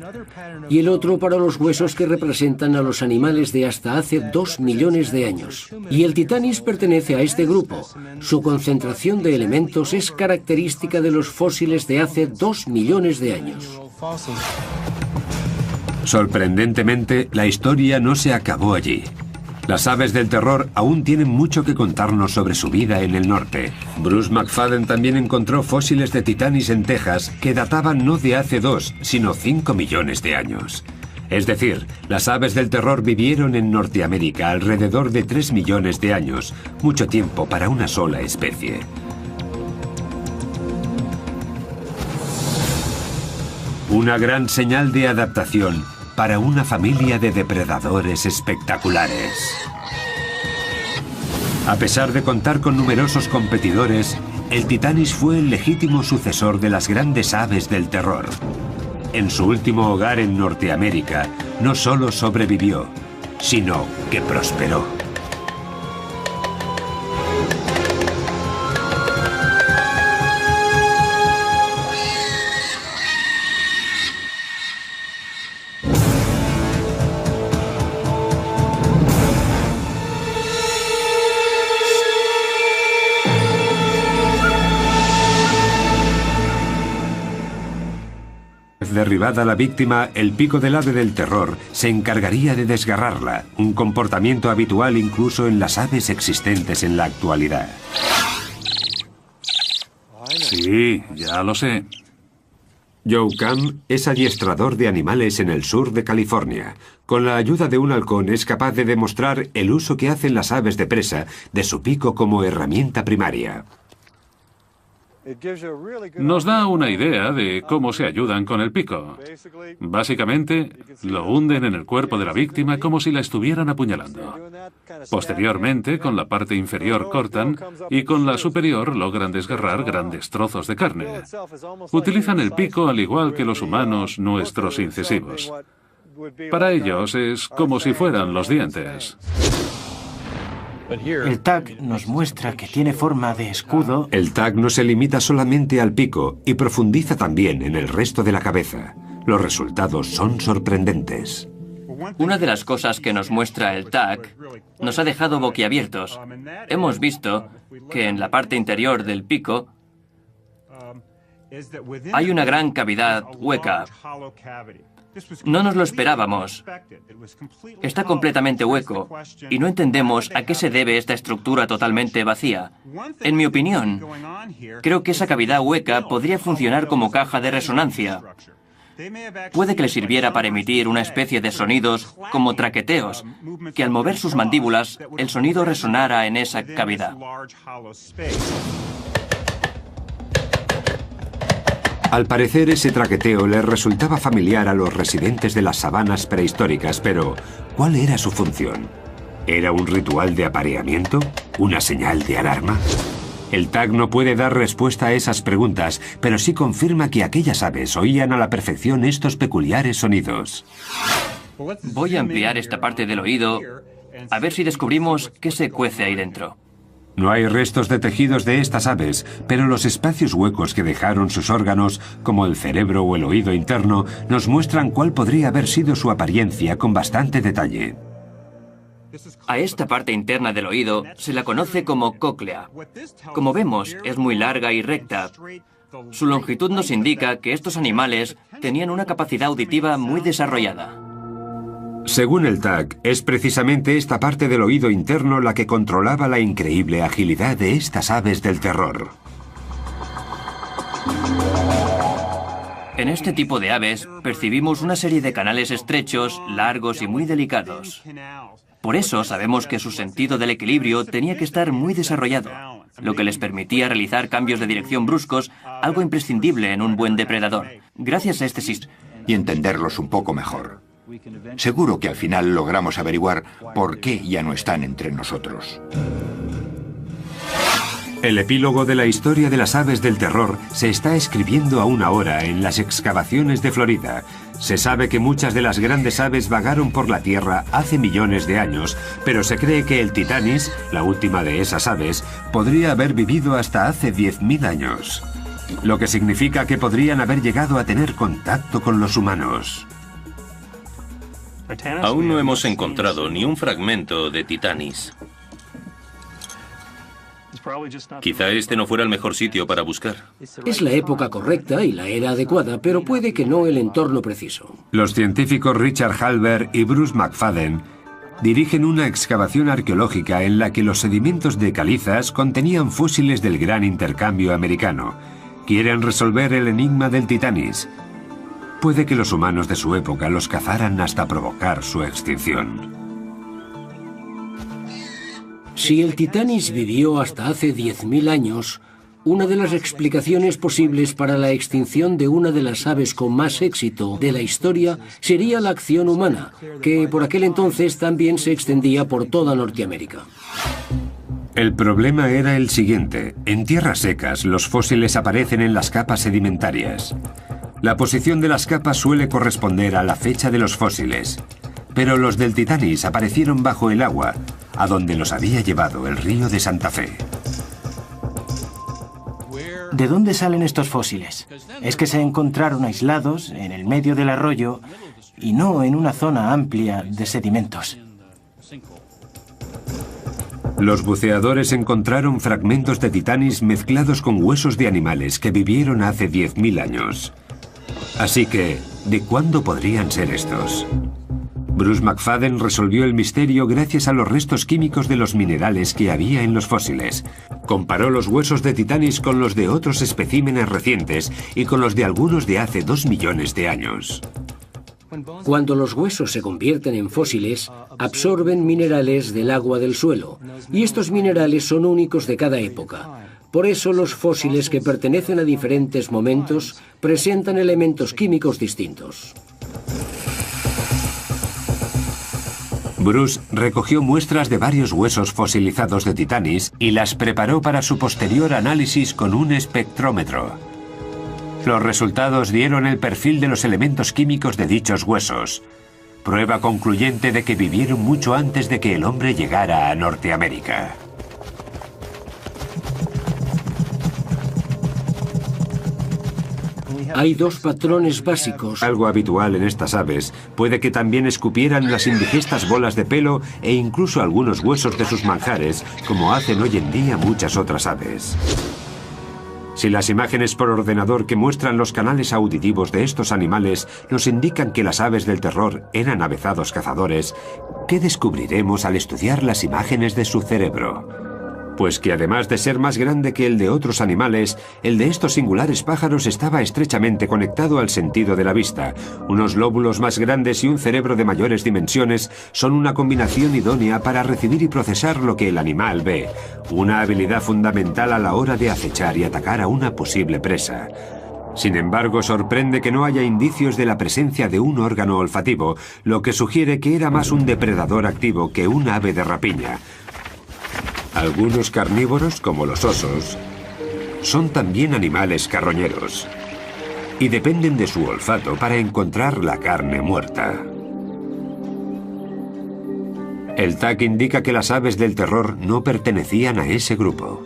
y el otro para los huesos que representan a los animales de hasta hace 2 millones de años. Y el Titanis pertenece a este grupo. Su concentración de elementos es característica de los fósiles de hace 2 millones de años. Sorprendentemente, la historia no se acabó allí. Las aves del terror aún tienen mucho que contarnos sobre su vida en el norte. Bruce McFadden también encontró fósiles de Titanis en Texas que databan no de hace 2, sino 5 millones de años. Es decir, las aves del terror vivieron en Norteamérica alrededor de 3 millones de años, mucho tiempo para una sola especie. Una gran señal de adaptación para una familia de depredadores espectaculares. A pesar de contar con numerosos competidores, el Titanis fue el legítimo sucesor de las grandes aves del terror. En su último hogar en Norteamérica, no solo sobrevivió, sino que prosperó. Derribada la víctima, el pico del ave del terror se encargaría de desgarrarla, un comportamiento habitual incluso en las aves existentes en la actualidad. Sí, ya lo sé. Joe Cam es adiestrador de animales en el sur de California. Con la ayuda de un halcón es capaz de demostrar el uso que hacen las aves de presa de su pico como herramienta primaria. Nos da una idea de cómo se ayudan con el pico. Básicamente, lo hunden en el cuerpo de la víctima como si la estuvieran apuñalando. Posteriormente, con la parte inferior cortan y con la superior logran desgarrar grandes trozos de carne. Utilizan el pico al igual que los humanos nuestros incisivos. Para ellos es como si fueran los dientes. El tag nos muestra que tiene forma de escudo. El tag no se limita solamente al pico y profundiza también en el resto de la cabeza. Los resultados son sorprendentes. Una de las cosas que nos muestra el tag nos ha dejado boquiabiertos. Hemos visto que en la parte interior del pico hay una gran cavidad hueca. No nos lo esperábamos. Está completamente hueco y no entendemos a qué se debe esta estructura totalmente vacía. En mi opinión, creo que esa cavidad hueca podría funcionar como caja de resonancia. Puede que le sirviera para emitir una especie de sonidos como traqueteos, que al mover sus mandíbulas, el sonido resonara en esa cavidad. Al parecer, ese traqueteo les resultaba familiar a los residentes de las sabanas prehistóricas, pero ¿cuál era su función? ¿Era un ritual de apareamiento? ¿Una señal de alarma? El tag no puede dar respuesta a esas preguntas, pero sí confirma que aquellas aves oían a la perfección estos peculiares sonidos. Voy a ampliar esta parte del oído, a ver si descubrimos qué se cuece ahí dentro. No hay restos de tejidos de estas aves, pero los espacios huecos que dejaron sus órganos, como el cerebro o el oído interno, nos muestran cuál podría haber sido su apariencia con bastante detalle. A esta parte interna del oído se la conoce como cóclea. Como vemos, es muy larga y recta. Su longitud nos indica que estos animales tenían una capacidad auditiva muy desarrollada. Según el tag, es precisamente esta parte del oído interno la que controlaba la increíble agilidad de estas aves del terror. En este tipo de aves percibimos una serie de canales estrechos, largos y muy delicados. Por eso sabemos que su sentido del equilibrio tenía que estar muy desarrollado, lo que les permitía realizar cambios de dirección bruscos, algo imprescindible en un buen depredador. Gracias a este sistema. Y entenderlos un poco mejor. Seguro que al final logramos averiguar por qué ya no están entre nosotros. El epílogo de la historia de las aves del terror se está escribiendo aún ahora en las excavaciones de Florida. Se sabe que muchas de las grandes aves vagaron por la Tierra hace millones de años, pero se cree que el Titanis, la última de esas aves, podría haber vivido hasta hace 10.000 años. Lo que significa que podrían haber llegado a tener contacto con los humanos. Aún no hemos encontrado ni un fragmento de Titanis. Quizá este no fuera el mejor sitio para buscar. Es la época correcta y la era adecuada, pero puede que no el entorno preciso. Los científicos Richard Halber y Bruce McFadden dirigen una excavación arqueológica en la que los sedimentos de calizas contenían fósiles del gran intercambio americano. Quieren resolver el enigma del Titanis. Puede que los humanos de su época los cazaran hasta provocar su extinción. Si el Titanis vivió hasta hace 10.000 años, una de las explicaciones posibles para la extinción de una de las aves con más éxito de la historia sería la acción humana, que por aquel entonces también se extendía por toda Norteamérica. El problema era el siguiente. En tierras secas, los fósiles aparecen en las capas sedimentarias. La posición de las capas suele corresponder a la fecha de los fósiles. Pero los del Titanis aparecieron bajo el agua, a donde los había llevado el río de Santa Fe. ¿De dónde salen estos fósiles? Es que se encontraron aislados en el medio del arroyo y no en una zona amplia de sedimentos. Los buceadores encontraron fragmentos de Titanis mezclados con huesos de animales que vivieron hace 10.000 años. Así que, ¿de cuándo podrían ser estos? Bruce McFadden resolvió el misterio gracias a los restos químicos de los minerales que había en los fósiles. Comparó los huesos de Titanis con los de otros especímenes recientes y con los de algunos de hace 2 millones de años. Cuando los huesos se convierten en fósiles, absorben minerales del agua del suelo, y estos minerales son únicos de cada época. Por eso los fósiles que pertenecen a diferentes momentos presentan elementos químicos distintos. Bruce recogió muestras de varios huesos fosilizados de Titanis y las preparó para su posterior análisis con un espectrómetro. Los resultados dieron el perfil de los elementos químicos de dichos huesos, prueba concluyente de que vivieron mucho antes de que el hombre llegara a Norteamérica. Hay 2 patrones básicos. Algo habitual en estas aves puede que también escupieran las indigestas bolas de pelo e incluso algunos huesos de sus manjares, como hacen hoy en día muchas otras aves. Si las imágenes por ordenador que muestran los canales auditivos de estos animales nos indican que las aves del terror eran avezados cazadores, ¿qué descubriremos al estudiar las imágenes de su cerebro? Pues que además de ser más grande que el de otros animales, el de estos singulares pájaros estaba estrechamente conectado al sentido de la vista. Unos lóbulos más grandes y un cerebro de mayores dimensiones son una combinación idónea para recibir y procesar lo que el animal ve, una habilidad fundamental a la hora de acechar y atacar a una posible presa. Sin embargo, sorprende que no haya indicios de la presencia de un órgano olfativo, lo que sugiere que era más un depredador activo que un ave de rapiña. Algunos carnívoros, como los osos, son también animales carroñeros y dependen de su olfato para encontrar la carne muerta. El tag indica que las aves del terror no pertenecían a ese grupo.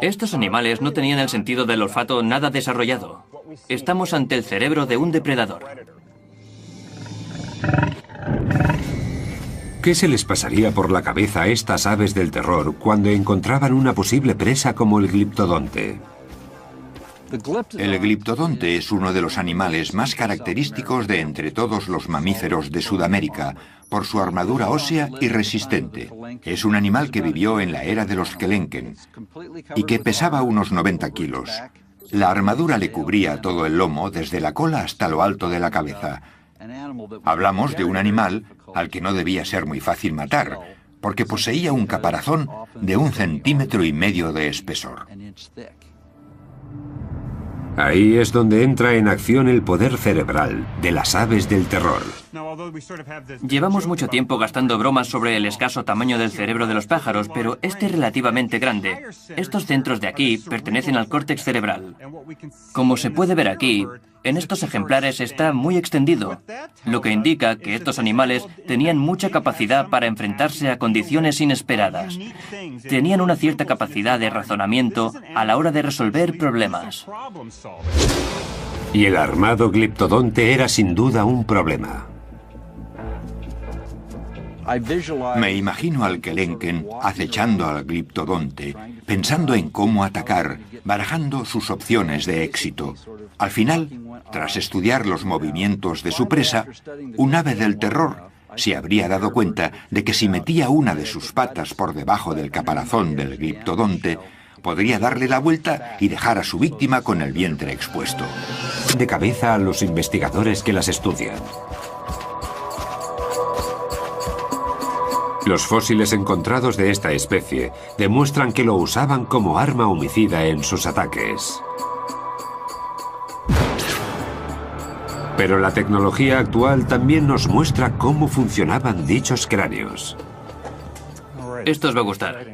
Estos animales no tenían el sentido del olfato nada desarrollado. Estamos ante el cerebro de un depredador. ¿Qué se les pasaría por la cabeza a estas aves del terror cuando encontraban una posible presa como el gliptodonte? El gliptodonte es uno de los animales más característicos de entre todos los mamíferos de Sudamérica, por su armadura ósea y resistente. Es un animal que vivió en la era de los Kelenken y que pesaba unos 90 kilos. La armadura le cubría todo el lomo, desde la cola hasta lo alto de la cabeza. Hablamos de un animal al que no debía ser muy fácil matar, porque poseía un caparazón de 1,5 centímetros de espesor. Ahí es donde entra en acción el poder cerebral de las aves del terror. Llevamos mucho tiempo gastando bromas sobre el escaso tamaño del cerebro de los pájaros, pero este es relativamente grande. Estos centros de aquí pertenecen al córtex cerebral. Como se puede ver aquí, en estos ejemplares está muy extendido, lo que indica que estos animales tenían mucha capacidad para enfrentarse a condiciones inesperadas. Tenían una cierta capacidad de razonamiento a la hora de resolver problemas. Y el armado gliptodonte era sin duda un problema. Me imagino al Kelenken acechando al gliptodonte, pensando en cómo atacar, barajando sus opciones de éxito. Al final, tras estudiar los movimientos de su presa, un ave del terror se habría dado cuenta de que si metía una de sus patas por debajo del caparazón del gliptodonte, podría darle la vuelta y dejar a su víctima con el vientre expuesto. De cabeza a los investigadores que las estudian. Los fósiles encontrados de esta especie demuestran que lo usaban como arma homicida en sus ataques. Pero la tecnología actual también nos muestra cómo funcionaban dichos cráneos. Esto os va a gustar.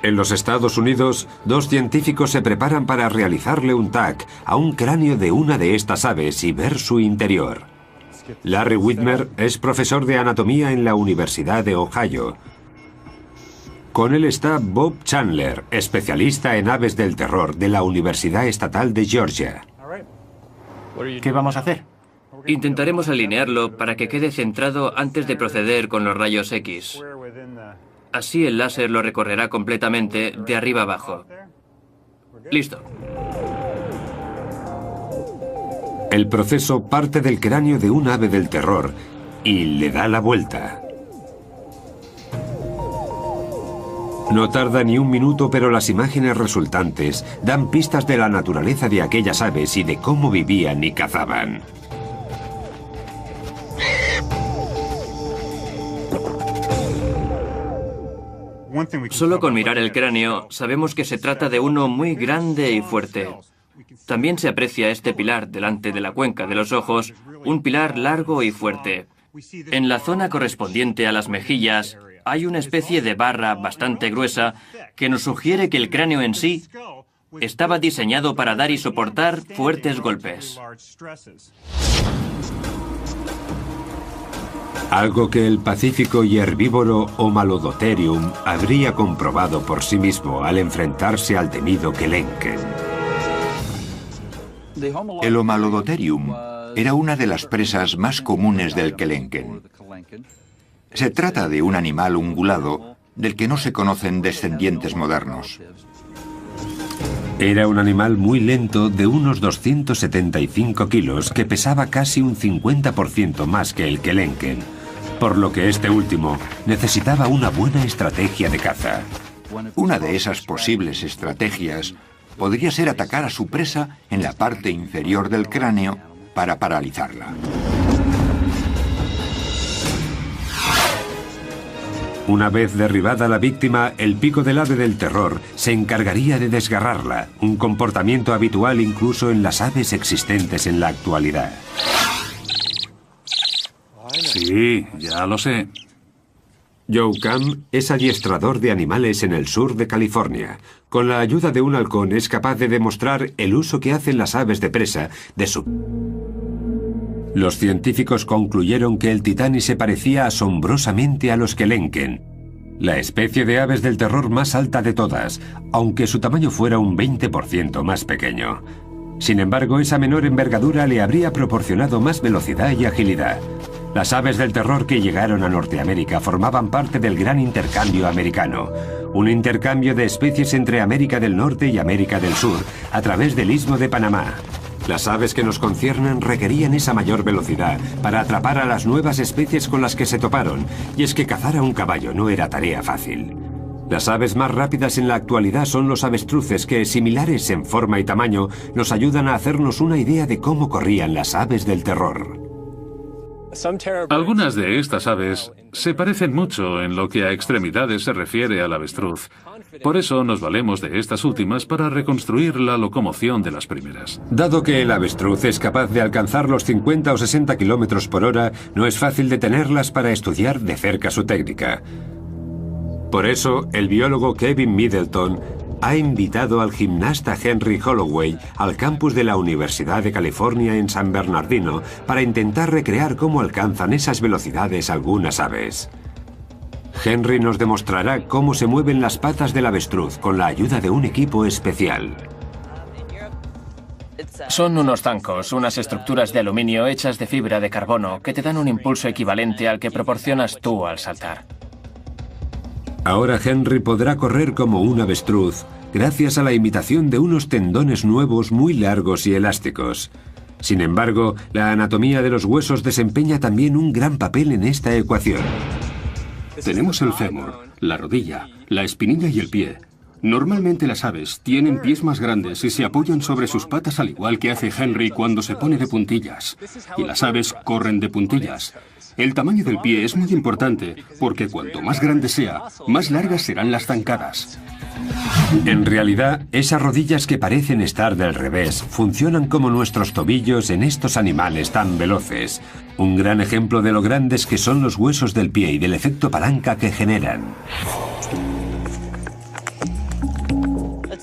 En los Estados Unidos, 2 científicos se preparan para realizarle un TAC a un cráneo de una de estas aves y ver su interior. Larry Whitmer es profesor de anatomía en la Universidad de Ohio. Con él está Bob Chandler, especialista en aves del terror de la Universidad Estatal de Georgia. ¿Qué vamos a hacer? Intentaremos alinearlo para que quede centrado antes de proceder con los rayos X. Así el láser lo recorrerá completamente de arriba abajo. Listo. El proceso parte del cráneo de un ave del terror y le da la vuelta. No tarda ni un minuto, pero las imágenes resultantes dan pistas de la naturaleza de aquellas aves y de cómo vivían y cazaban. Solo con mirar el cráneo sabemos que se trata de uno muy grande y fuerte. También se aprecia este pilar delante de la cuenca de los ojos, un pilar largo y fuerte. En la zona correspondiente a las mejillas hay una especie de barra bastante gruesa que nos sugiere que el cráneo en sí estaba diseñado para dar y soportar fuertes golpes. Algo que el pacífico y herbívoro Homalodotherium habría comprobado por sí mismo al enfrentarse al temido Kelenken. El Homalodotherium era una de las presas más comunes del Kelenken. Se trata de un animal ungulado del que no se conocen descendientes modernos. Era un animal muy lento de unos 275 kilos que pesaba casi un 50% más que el Kelenken, por lo que este último necesitaba una buena estrategia de caza. Una de esas posibles estrategias podría ser atacar a su presa en la parte inferior del cráneo para paralizarla. Una vez derribada la víctima, el pico del ave del terror se encargaría de desgarrarla, un comportamiento habitual incluso en las aves existentes en la actualidad. Sí, ya lo sé. Joe Cam es adiestrador de animales en el sur de California. Con la ayuda de un halcón es capaz de demostrar el uso que hacen las aves de presa de su... Los científicos concluyeron que el titani se parecía asombrosamente a los Kelenken, la especie de aves del terror más alta de todas, aunque su tamaño fuera un 20% más pequeño. Sin embargo, esa menor envergadura le habría proporcionado más velocidad y agilidad. Las aves del terror que llegaron a Norteamérica formaban parte del Gran Intercambio Americano, un intercambio de especies entre América del Norte y América del Sur, a través del Istmo de Panamá. Las aves que nos conciernen requerían esa mayor velocidad para atrapar a las nuevas especies con las que se toparon, y es que cazar a un caballo no era tarea fácil. Las aves más rápidas en la actualidad son los avestruces que, similares en forma y tamaño, nos ayudan a hacernos una idea de cómo corrían las aves del terror. Algunas de estas aves se parecen mucho en lo que a extremidades se refiere al avestruz. Por eso nos valemos de estas últimas para reconstruir la locomoción de las primeras. Dado que el avestruz es capaz de alcanzar los 50 o 60 kilómetros por hora, no es fácil detenerlas para estudiar de cerca su técnica. Por eso, el biólogo Kevin Middleton ha invitado al gimnasta Henry Holloway al campus de la Universidad de California en San Bernardino para intentar recrear cómo alcanzan esas velocidades algunas aves. Henry nos demostrará cómo se mueven las patas del avestruz con la ayuda de un equipo especial. Son unos zancos, unas estructuras de aluminio hechas de fibra de carbono que te dan un impulso equivalente al que proporcionas tú al saltar. Ahora Henry podrá correr como un avestruz gracias a la imitación de unos tendones nuevos muy largos y elásticos. Sin embargo, la anatomía de los huesos desempeña también un gran papel en esta ecuación. Tenemos el fémur, la rodilla, la espinilla y el pie. Normalmente las aves tienen pies más grandes y se apoyan sobre sus patas al igual que hace Henry cuando se pone de puntillas. Y las aves corren de puntillas. El tamaño del pie es muy importante porque cuanto más grande sea, más largas serán las zancadas. En realidad, esas rodillas que parecen estar del revés funcionan como nuestros tobillos en estos animales tan veloces. Un gran ejemplo de lo grandes que son los huesos del pie y del efecto palanca que generan.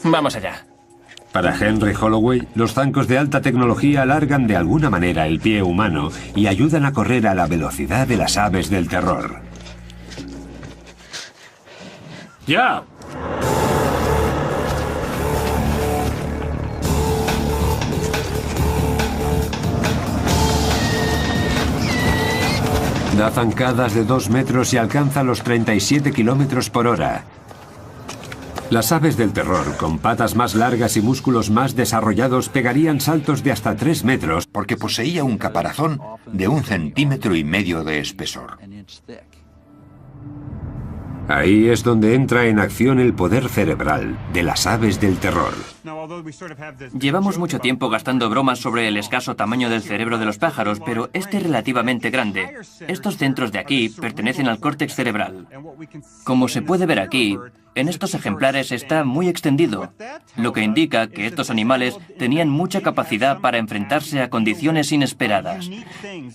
Vamos allá. Para Henry Holloway, los zancos de alta tecnología alargan de alguna manera el pie humano y ayudan a correr a la velocidad de las aves del terror. ¡Ya! Da zancadas de 2 metros y alcanza los 37 kilómetros por hora. Las aves del terror, con patas más largas y músculos más desarrollados, pegarían saltos de hasta 3 metros porque poseía un caparazón de 1,5 centímetros de espesor. Ahí es donde entra en acción el poder cerebral de las aves del terror. Llevamos mucho tiempo gastando bromas sobre el escaso tamaño del cerebro de los pájaros, pero este es relativamente grande. Estos centros de aquí pertenecen al córtex cerebral. Como se puede ver aquí, en estos ejemplares está muy extendido, lo que indica que estos animales tenían mucha capacidad para enfrentarse a condiciones inesperadas.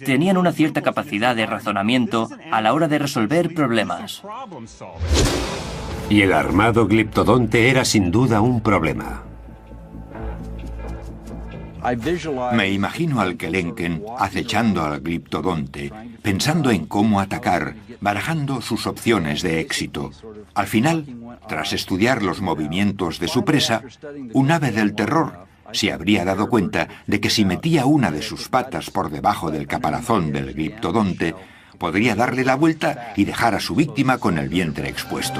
Tenían una cierta capacidad de razonamiento a la hora de resolver problemas. Y el armado gliptodonte era sin duda un problema. Me imagino al Kelenken acechando al gliptodonte, pensando en cómo atacar, barajando sus opciones de éxito. Al final, tras estudiar los movimientos de su presa, un ave del terror se habría dado cuenta de que si metía una de sus patas por debajo del caparazón del gliptodonte, podría darle la vuelta y dejar a su víctima con el vientre expuesto.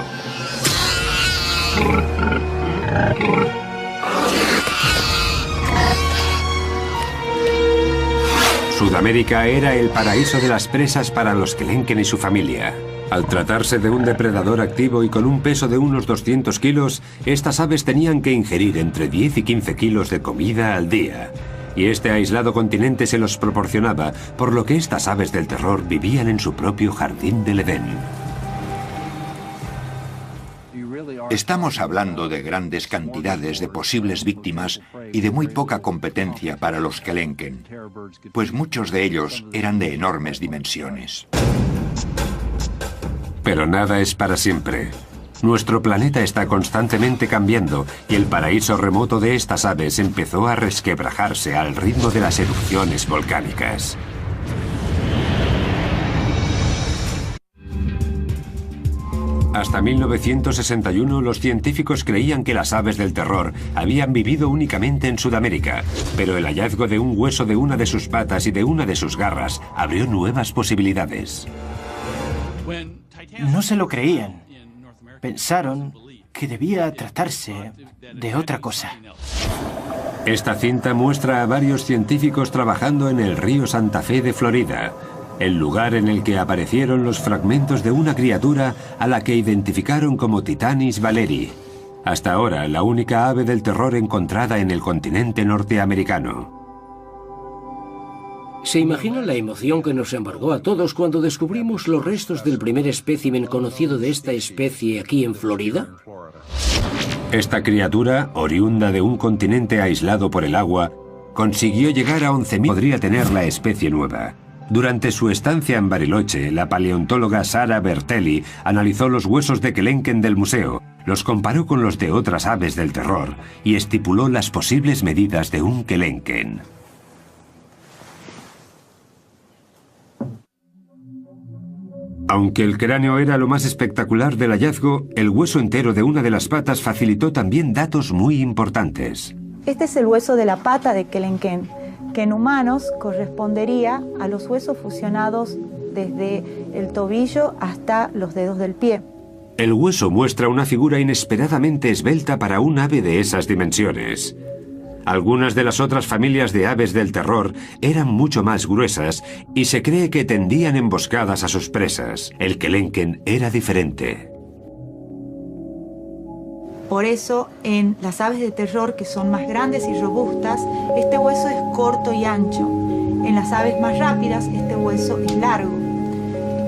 Sudamérica era el paraíso de las presas para los Kelenken y su familia. Al tratarse de un depredador activo y con un peso de unos 200 kilos, estas aves tenían que ingerir entre 10 y 15 kilos de comida al día. Y este aislado continente se los proporcionaba, por lo que estas aves del terror vivían en su propio jardín del Edén. Estamos hablando de grandes cantidades de posibles víctimas y de muy poca competencia para los Kelenken, pues muchos de ellos eran de enormes dimensiones. Pero nada es para siempre. Nuestro planeta está constantemente cambiando y el paraíso remoto de estas aves empezó a resquebrajarse al ritmo de las erupciones volcánicas. Hasta 1961 los científicos creían que las aves del terror habían vivido únicamente en Sudamérica, pero el hallazgo de un hueso de una de sus patas y de una de sus garras abrió nuevas posibilidades. No se lo creían. Pensaron que debía tratarse de otra cosa. Esta cinta muestra a varios científicos trabajando en el río Santa Fe de Florida, el lugar en el que aparecieron los fragmentos de una criatura a la que identificaron como Titanis valeri, hasta ahora la única ave del terror encontrada en el continente norteamericano. ¿Se imaginan la emoción que nos embargó a todos cuando descubrimos los restos del primer espécimen conocido de esta especie aquí en Florida? Esta criatura, oriunda de un continente aislado por el agua, consiguió llegar a 11.000. Podría tener la especie nueva. Durante su estancia en Bariloche, la paleontóloga Sara Bertelli analizó los huesos de Kelenken del museo, los comparó con los de otras aves del terror y estipuló las posibles medidas de un Kelenken. Aunque el cráneo era lo más espectacular del hallazgo, el hueso entero de una de las patas facilitó también datos muy importantes. Este es el hueso de la pata de Kelenken, que en humanos correspondería a los huesos fusionados desde el tobillo hasta los dedos del pie. El hueso muestra una figura inesperadamente esbelta para un ave de esas dimensiones. Algunas de las otras familias de aves del terror eran mucho más gruesas y se cree que tendían emboscadas a sus presas. El Kelenken era diferente. Por eso, en las aves de terror, que son más grandes y robustas, este hueso es corto y ancho. En las aves más rápidas, este hueso es largo.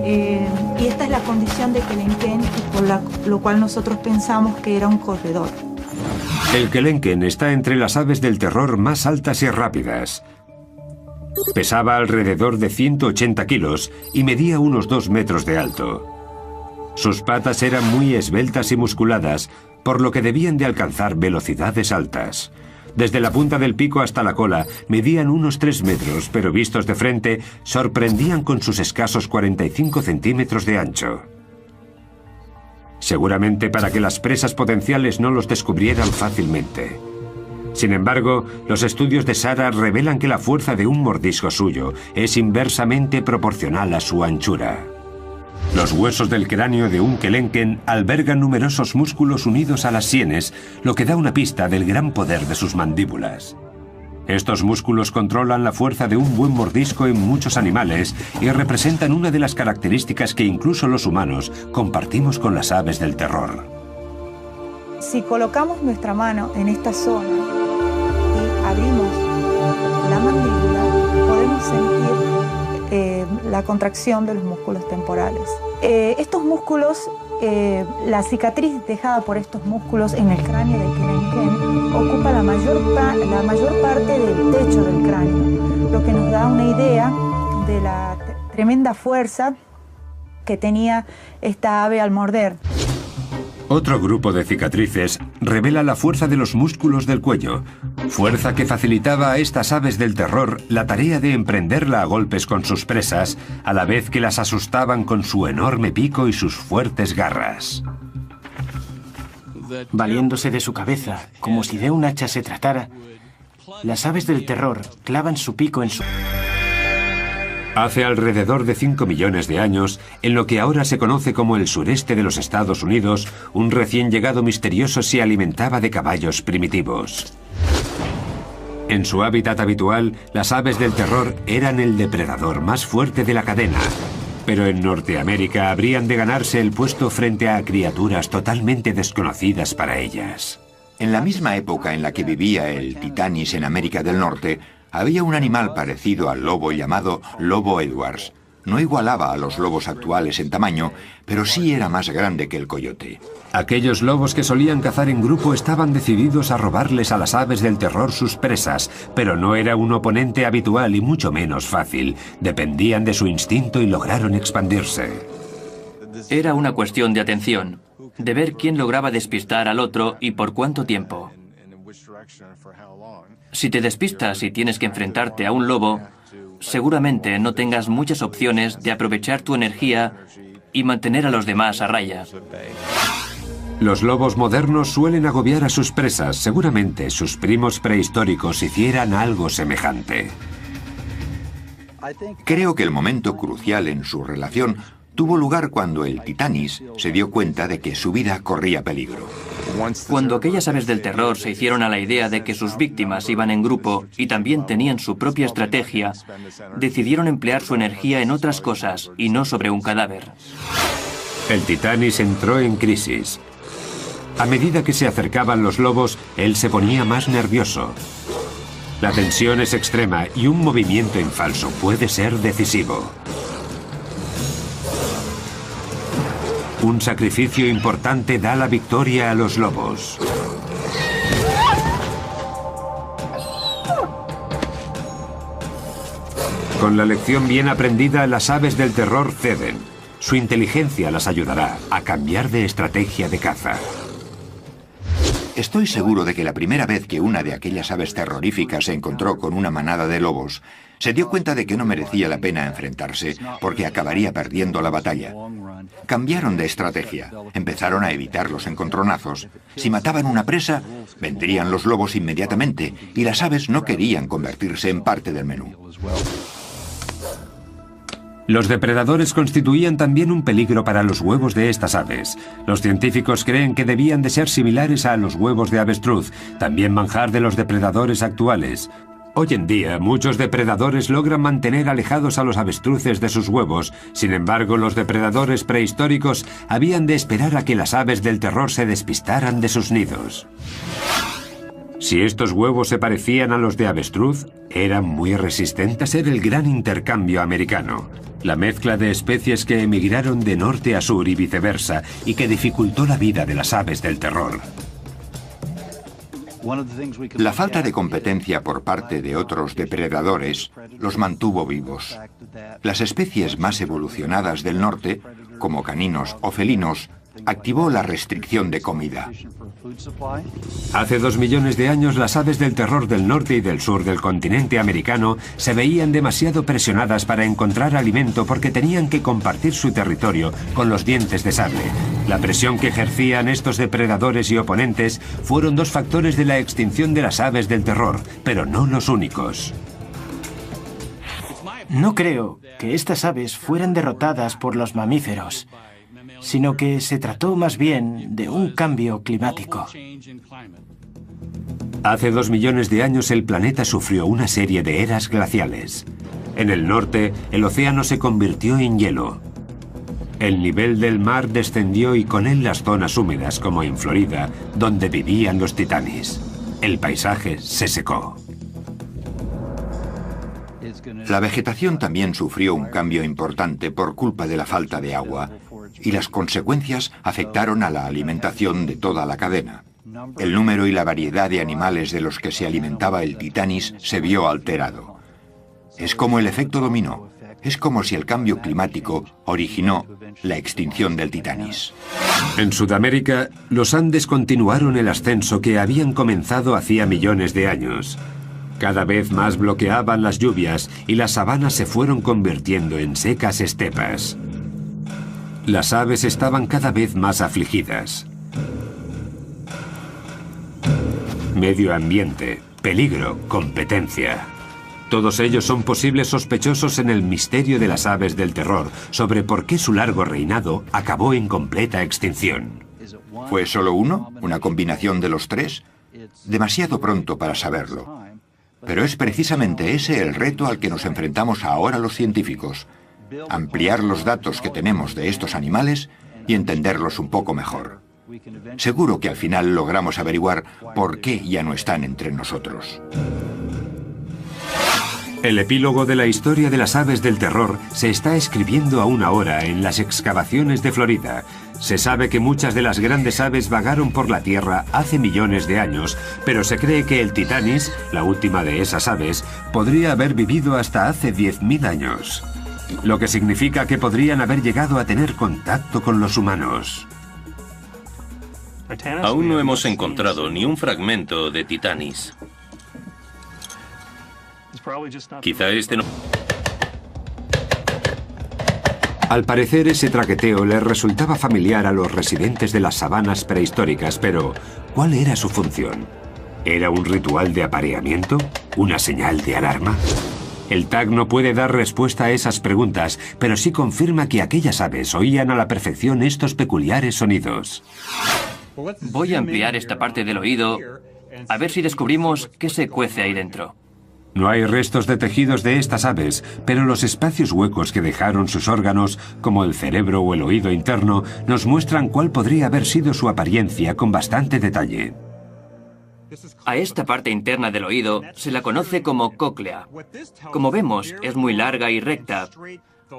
Y esta es la condición de Kelenken, y por lo cual nosotros pensamos que era un corredor. El Kelenken está entre las aves del terror más altas y rápidas. Pesaba alrededor de 180 kilos y medía unos 2 metros de alto. Sus patas eran muy esbeltas y musculadas, por lo que debían de alcanzar velocidades altas. Desde la punta del pico hasta la cola medían unos 3 metros, pero vistos de frente sorprendían con sus escasos 45 centímetros de ancho. Seguramente para que las presas potenciales no los descubrieran fácilmente. Sin embargo, los estudios de Sara revelan que la fuerza de un mordisco suyo es inversamente proporcional a su anchura. Los huesos del cráneo de un kelenken albergan numerosos músculos unidos a las sienes, lo que da una pista del gran poder de sus mandíbulas. Estos músculos controlan la fuerza de un buen mordisco en muchos animales y representan una de las características que incluso los humanos compartimos con las aves del terror. Si colocamos nuestra mano en esta zona y abrimos la mandíbula, podemos sentir la contracción de los músculos temporales. Estos músculos, la cicatriz dejada por estos músculos en el cráneo del kelenken ocupa la mayor parte del techo del cráneo, lo que nos da una idea de la tremenda fuerza que tenía esta ave al morder. Otro grupo de cicatrices revela la fuerza de los músculos del cuello, fuerza que facilitaba a estas aves del terror la tarea de emprenderla a golpes con sus presas, a la vez que las asustaban con su enorme pico y sus fuertes garras. Valiéndose de su cabeza, como si de un hacha se tratara, las aves del terror clavan su pico en su... Hace alrededor de 5 millones de años, en lo que ahora se conoce como el sureste de los Estados Unidos, un recién llegado misterioso se alimentaba de caballos primitivos. En su hábitat habitual, las aves del terror eran el depredador más fuerte de la cadena, pero en Norteamérica habrían de ganarse el puesto frente a criaturas totalmente desconocidas para ellas. En la misma época en la que vivía el Titanis en América del Norte, había un animal parecido al lobo llamado lobo Edwards. No igualaba a los lobos actuales en tamaño, pero sí era más grande que el coyote. Aquellos lobos que solían cazar en grupo estaban decididos a robarles a las aves del terror sus presas, pero no era un oponente habitual y mucho menos fácil. Dependían de su instinto y lograron expandirse. Era una cuestión de atención, de ver quién lograba despistar al otro y por cuánto tiempo. Si te despistas y tienes que enfrentarte a un lobo, seguramente no tengas muchas opciones de aprovechar tu energía y mantener a los demás a raya. Los lobos modernos suelen agobiar a sus presas. Seguramente sus primos prehistóricos hicieran algo semejante. Creo que el momento crucial en su relación tuvo lugar cuando el Titanis se dio cuenta de que su vida corría peligro. Cuando aquellas aves del terror se hicieron a la idea de que sus víctimas iban en grupo y también tenían su propia estrategia, decidieron emplear su energía en otras cosas y no sobre un cadáver. El Titanis entró en crisis. A medida que se acercaban los lobos, él se ponía más nervioso. La tensión es extrema y un movimiento en falso puede ser decisivo. Un sacrificio importante da la victoria a los lobos. Con la lección bien aprendida, las aves del terror ceden. Su inteligencia las ayudará a cambiar de estrategia de caza. Estoy seguro de que la primera vez que una de aquellas aves terroríficas se encontró con una manada de lobos, se dio cuenta de que no merecía la pena enfrentarse, porque acabaría perdiendo la batalla. Cambiaron de estrategia, empezaron a evitar los encontronazos. Si mataban una presa, vendrían los lobos inmediatamente, y las aves no querían convertirse en parte del menú. Los depredadores constituían también un peligro para los huevos de estas aves. Los científicos creen que debían de ser similares a los huevos de avestruz, también manjar de los depredadores actuales. Hoy en día, muchos depredadores logran mantener alejados a los avestruces de sus huevos. Sin embargo, los depredadores prehistóricos habían de esperar a que las aves del terror se despistaran de sus nidos. Si estos huevos se parecían a los de avestruz, eran muy resistentes en el gran intercambio americano. La mezcla de especies que emigraron de norte a sur y viceversa, y que dificultó la vida de las aves del terror. La falta de competencia por parte de otros depredadores los mantuvo vivos. Las especies más evolucionadas del norte, como caninos o felinos, activó la restricción de comida. Hace 2 millones de años, las aves del terror del norte y del sur del continente americano se veían demasiado presionadas para encontrar alimento porque tenían que compartir su territorio con los dientes de sable. La presión que ejercían estos depredadores y oponentes fueron 2 factores de la extinción de las aves del terror, pero no los únicos. No creo que estas aves fueran derrotadas por los mamíferos, sino que se trató más bien de un cambio climático. Hace 2 millones de años el planeta sufrió una serie de eras glaciales. En el norte, el océano se convirtió en hielo. El nivel del mar descendió y con él las zonas húmedas, como en Florida, donde vivían los titanis. El paisaje se secó. La vegetación también sufrió un cambio importante por culpa de la falta de agua, y las consecuencias afectaron a la alimentación de toda la cadena. El número y la variedad de animales de los que se alimentaba el titanis se vio alterado. Es como el efecto dominó. Es como si el cambio climático originó la extinción del titanis. En Sudamérica, los Andes continuaron el ascenso que habían comenzado hacía millones de años. Cada vez más bloqueaban las lluvias y las sabanas se fueron convirtiendo en secas estepas. Las aves estaban cada vez más afligidas. Medio ambiente, peligro, competencia. Todos ellos son posibles sospechosos en el misterio de las aves del terror sobre por qué su largo reinado acabó en completa extinción. ¿Fue solo uno? ¿Una combinación de los tres? Demasiado pronto para saberlo. Pero es precisamente ese el reto al que nos enfrentamos ahora los científicos. Ampliar los datos que tenemos de estos animales y entenderlos un poco mejor. Seguro que al final logramos averiguar por qué ya no están entre nosotros. El epílogo de la historia de las aves del terror se está escribiendo aún ahora en las excavaciones de Florida. Se sabe que muchas de las grandes aves vagaron por la Tierra hace millones de años, pero se cree que el titanis, la última de esas aves, podría haber vivido hasta hace 10.000 años. Lo que significa que podrían haber llegado a tener contacto con los humanos. Aún no hemos encontrado ni un fragmento de titanis. Quizá este no... Al parecer ese traqueteo les resultaba familiar a los residentes de las sabanas prehistóricas, pero ¿cuál era su función? ¿Era un ritual de apareamiento? ¿Una señal de alarma? El tag no puede dar respuesta a esas preguntas, pero sí confirma que aquellas aves oían a la perfección estos peculiares sonidos. Voy a ampliar esta parte del oído, a ver si descubrimos qué se cuece ahí dentro. No hay restos de tejidos de estas aves, pero los espacios huecos que dejaron sus órganos, como el cerebro o el oído interno, nos muestran cuál podría haber sido su apariencia con bastante detalle. A esta parte interna del oído se la conoce como cóclea. Como vemos, es muy larga y recta.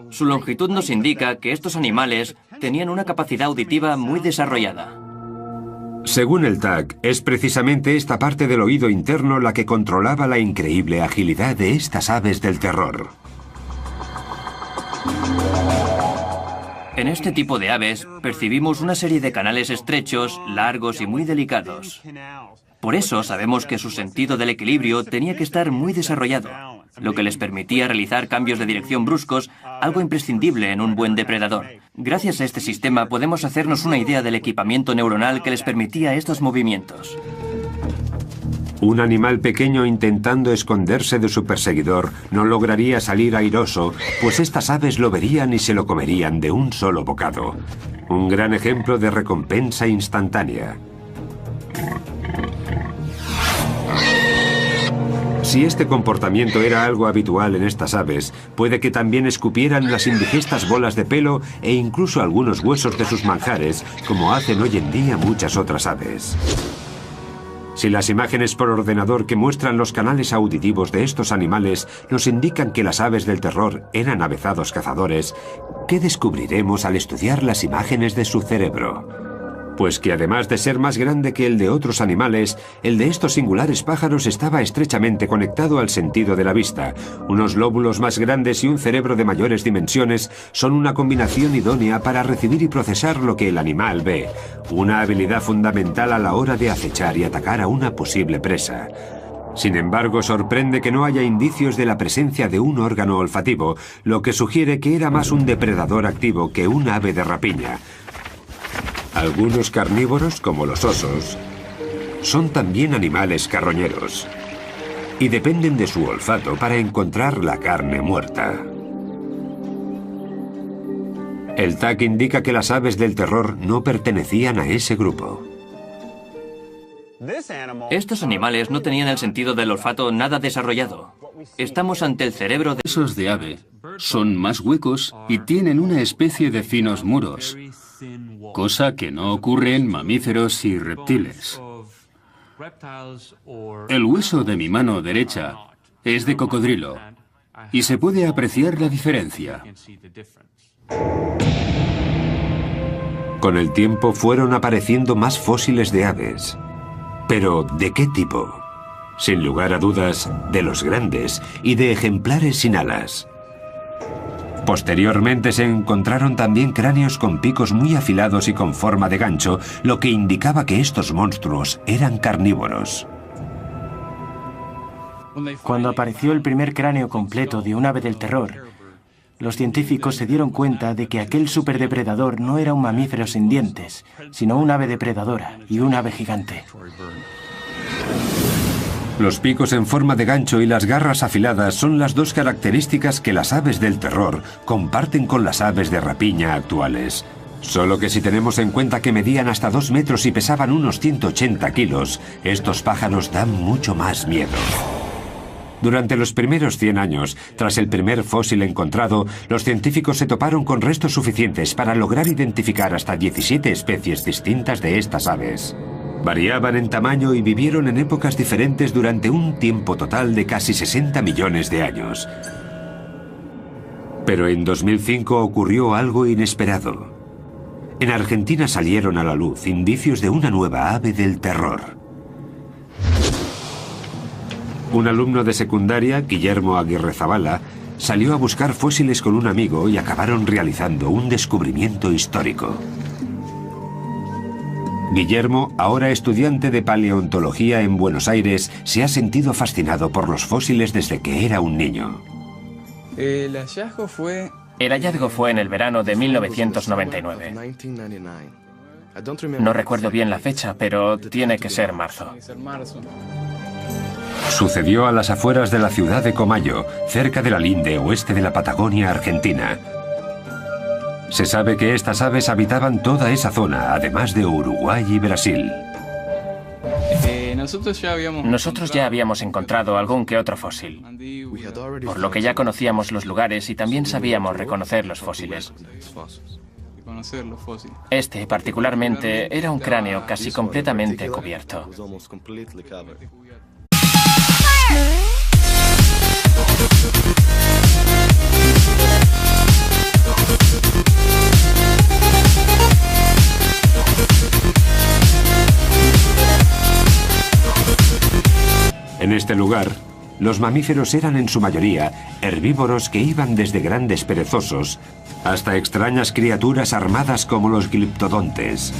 Su longitud nos indica que estos animales tenían una capacidad auditiva muy desarrollada. Según el tag, es precisamente esta parte del oído interno la que controlaba la increíble agilidad de estas aves del terror. En este tipo de aves percibimos una serie de canales estrechos, largos y muy delicados. Por eso sabemos que su sentido del equilibrio tenía que estar muy desarrollado, lo que les permitía realizar cambios de dirección bruscos, algo imprescindible en un buen depredador. Gracias a este sistema podemos hacernos una idea del equipamiento neuronal que les permitía estos movimientos. Un animal pequeño intentando esconderse de su perseguidor no lograría salir airoso, pues estas aves lo verían y se lo comerían de un solo bocado. Un gran ejemplo de recompensa instantánea. Si este comportamiento era algo habitual en estas aves, puede que también escupieran las indigestas bolas de pelo e incluso algunos huesos de sus manjares, como hacen hoy en día muchas otras aves. Si las imágenes por ordenador que muestran los canales auditivos de estos animales nos indican que las aves del terror eran avezados cazadores, ¿qué descubriremos al estudiar las imágenes de su cerebro? Pues que además de ser más grande que el de otros animales, el de estos singulares pájaros estaba estrechamente conectado al sentido de la vista. Unos lóbulos más grandes y un cerebro de mayores dimensiones son una combinación idónea para recibir y procesar lo que el animal ve, una habilidad fundamental a la hora de acechar y atacar a una posible presa. Sin embargo, sorprende que no haya indicios de la presencia de un órgano olfativo, lo que sugiere que era más un depredador activo que un ave de rapiña. Algunos carnívoros, como los osos, son también animales carroñeros. y dependen de su olfato para encontrar la carne muerta. El tag indica que las aves del terror no pertenecían a ese grupo. Estos animales no tenían el sentido del olfato nada desarrollado. Estamos ante el cerebro de... Los huesos de ave son más huecos y tienen una especie de finos muros, cosa que no ocurre en mamíferos y reptiles. El hueso de mi mano derecha es de cocodrilo y se puede apreciar la diferencia. Con el tiempo fueron apareciendo más fósiles de aves. ¿Pero de qué tipo? Sin lugar a dudas, de los grandes y de ejemplares sin alas. Posteriormente se encontraron también cráneos con picos muy afilados y con forma de gancho, lo que indicaba que estos monstruos eran carnívoros. Cuando apareció el primer cráneo completo de un ave del terror, los científicos se dieron cuenta de que aquel superdepredador no era un mamífero sin dientes, sino un ave depredadora y un ave gigante. Los picos en forma de gancho y las garras afiladas son las dos características que las aves del terror comparten con las aves de rapiña actuales. Solo que si tenemos en cuenta que medían hasta 2 metros y pesaban unos 180 kilos, estos pájaros dan mucho más miedo. Durante los primeros 100 años, tras el primer fósil encontrado, los científicos se toparon con restos suficientes para lograr identificar hasta 17 especies distintas de estas aves. Variaban en tamaño y vivieron en épocas diferentes durante un tiempo total de casi 60 millones de años. Pero en 2005 ocurrió algo inesperado. En Argentina salieron a la luz indicios de una nueva ave del terror. Un alumno de secundaria, Guillermo Aguirrezabala, salió a buscar fósiles con un amigo y acabaron realizando un descubrimiento histórico. Guillermo, ahora estudiante de paleontología en Buenos Aires, se ha sentido fascinado por los fósiles desde que era un niño. El hallazgo fue en el verano de 1999. No recuerdo bien la fecha, pero tiene que ser marzo. Sucedió a las afueras de la ciudad de Comayo, cerca de la linde oeste de la Patagonia argentina. Se sabe que estas aves habitaban toda esa zona, además de Uruguay y Brasil. Nosotros ya habíamos encontrado algún que otro fósil, por lo que ya conocíamos los lugares y también sabíamos reconocer los fósiles. Este, particularmente, era un cráneo casi completamente cubierto. En este lugar, los mamíferos eran en su mayoría herbívoros que iban desde grandes perezosos hasta extrañas criaturas armadas como los gliptodontes.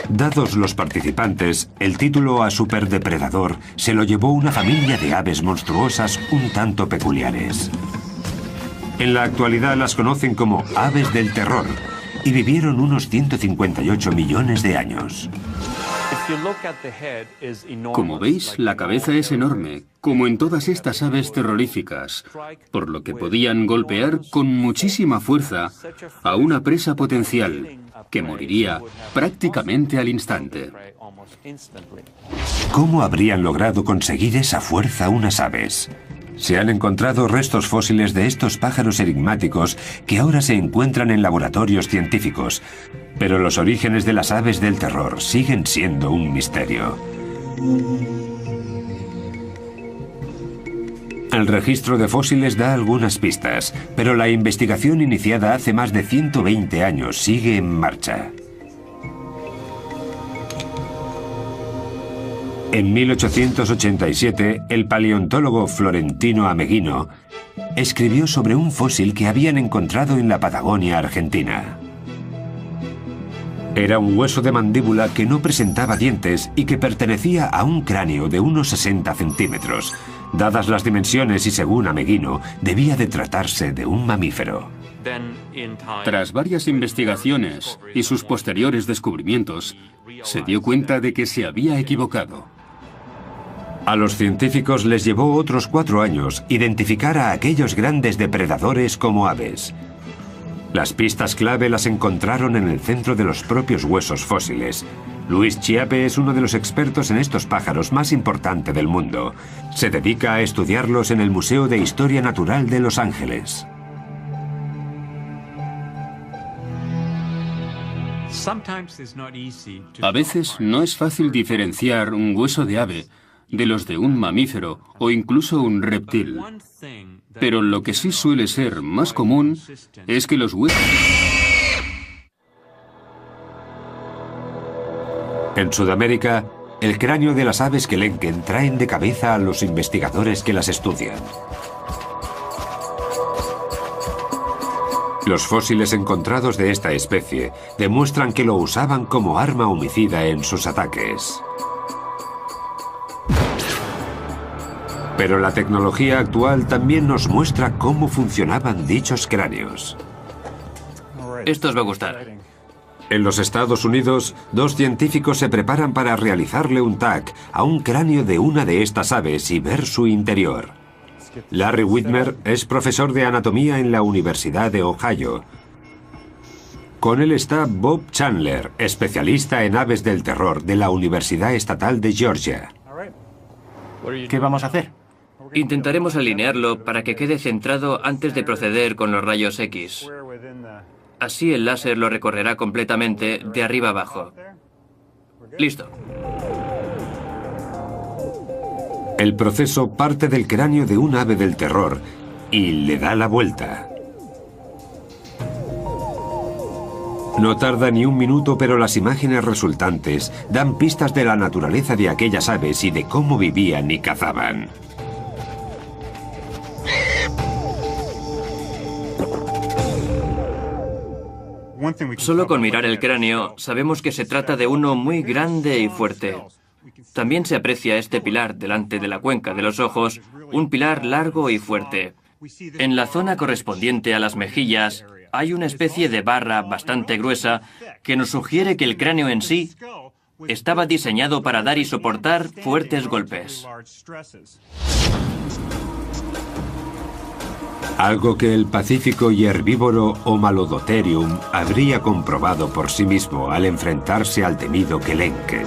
Dados los participantes, el título a superdepredador se lo llevó una familia de aves monstruosas un tanto peculiares. En la actualidad las conocen como aves del terror y vivieron unos 158 millones de años. Como veis, la cabeza es enorme, como en todas estas aves terroríficas, por lo que podían golpear con muchísima fuerza a una presa potencial, que moriría prácticamente al instante. ¿Cómo habrían logrado conseguir esa fuerza unas aves? Se han encontrado restos fósiles de estos pájaros enigmáticos que ahora se encuentran en laboratorios científicos, pero los orígenes de las aves del terror siguen siendo un misterio. El registro de fósiles da algunas pistas, pero la investigación iniciada hace más de 120 años sigue en marcha. En 1887, el paleontólogo Florentino Ameghino escribió sobre un fósil que habían encontrado en la Patagonia argentina. Era un hueso de mandíbula que no presentaba dientes y que pertenecía a un cráneo de unos 60 centímetros. Dadas las dimensiones y según Ameghino, debía de tratarse de un mamífero. Tras varias investigaciones y sus posteriores descubrimientos, se dio cuenta de que se había equivocado. A los científicos les llevó otros 4 años identificar a aquellos grandes depredadores como aves. Las pistas clave las encontraron en el centro de los propios huesos fósiles. Luis Chiappe es uno de los expertos en estos pájaros más importante del mundo. Se dedica a estudiarlos en el Museo de Historia Natural de Los Ángeles. A veces no es fácil diferenciar un hueso de ave de los de un mamífero o incluso un reptil. Pero lo que sí suele ser más común es que los huesos... En Sudamérica, el cráneo de las aves Kelenken traen de cabeza a los investigadores que las estudian. Los fósiles encontrados de esta especie demuestran que lo usaban como arma homicida en sus ataques. Pero la tecnología actual también nos muestra cómo funcionaban dichos cráneos. Esto os va a gustar. En los Estados Unidos, 2 científicos se preparan para realizarle un TAC a un cráneo de una de estas aves y ver su interior. Larry Whitmer es profesor de anatomía en la Universidad de Ohio. Con él está Bob Chandler, especialista en aves del terror de la Universidad Estatal de Georgia. ¿Qué vamos a hacer? Intentaremos alinearlo para que quede centrado antes de proceder con los rayos X. Así el láser lo recorrerá completamente de arriba abajo. Listo. El proceso parte del cráneo de un ave del terror y le da la vuelta. No tarda ni un minuto, pero las imágenes resultantes dan pistas de la naturaleza de aquellas aves y de cómo vivían y cazaban. Solo con mirar el cráneo sabemos que se trata de uno muy grande y fuerte. También se aprecia este pilar delante de la cuenca de los ojos, un pilar largo y fuerte. En la zona correspondiente a las mejillas hay una especie de barra bastante gruesa que nos sugiere que el cráneo en sí estaba diseñado para dar y soportar fuertes golpes. Algo que el pacífico y herbívoro Homalodotherium habría comprobado por sí mismo al enfrentarse al temido Kelenken.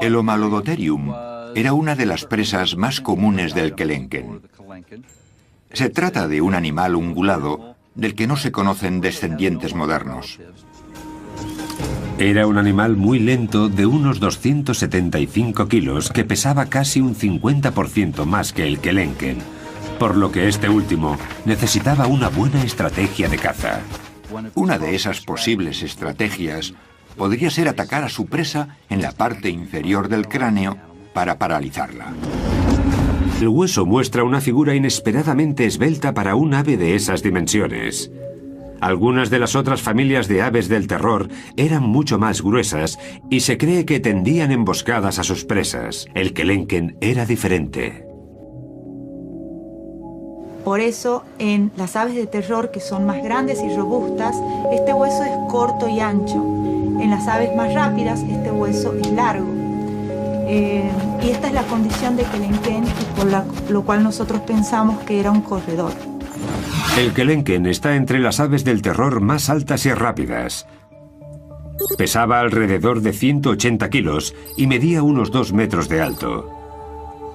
El Homalodotherium era una de las presas más comunes del Kelenken. Se trata de un animal ungulado del que no se conocen descendientes modernos. Era un animal muy lento de unos 275 kilos que pesaba casi un 50% más que el Kelenken, por lo que este último necesitaba una buena estrategia de caza. Una de esas posibles estrategias podría ser atacar a su presa en la parte inferior del cráneo para paralizarla. El hueso muestra una figura inesperadamente esbelta para un ave de esas dimensiones. Algunas de las otras familias de aves del terror eran mucho más gruesas y se cree que tendían emboscadas a sus presas. El Kelenken era diferente. Por eso, en las aves de terror, que son más grandes y robustas, este hueso es corto y ancho. En las aves más rápidas, este hueso es largo. Y esta es la condición de Kelenken, y por lo cual nosotros pensamos que era un corredor. El Kelenken está entre las aves del terror más altas y rápidas. Pesaba alrededor de 180 kilos y medía unos 2 metros de alto.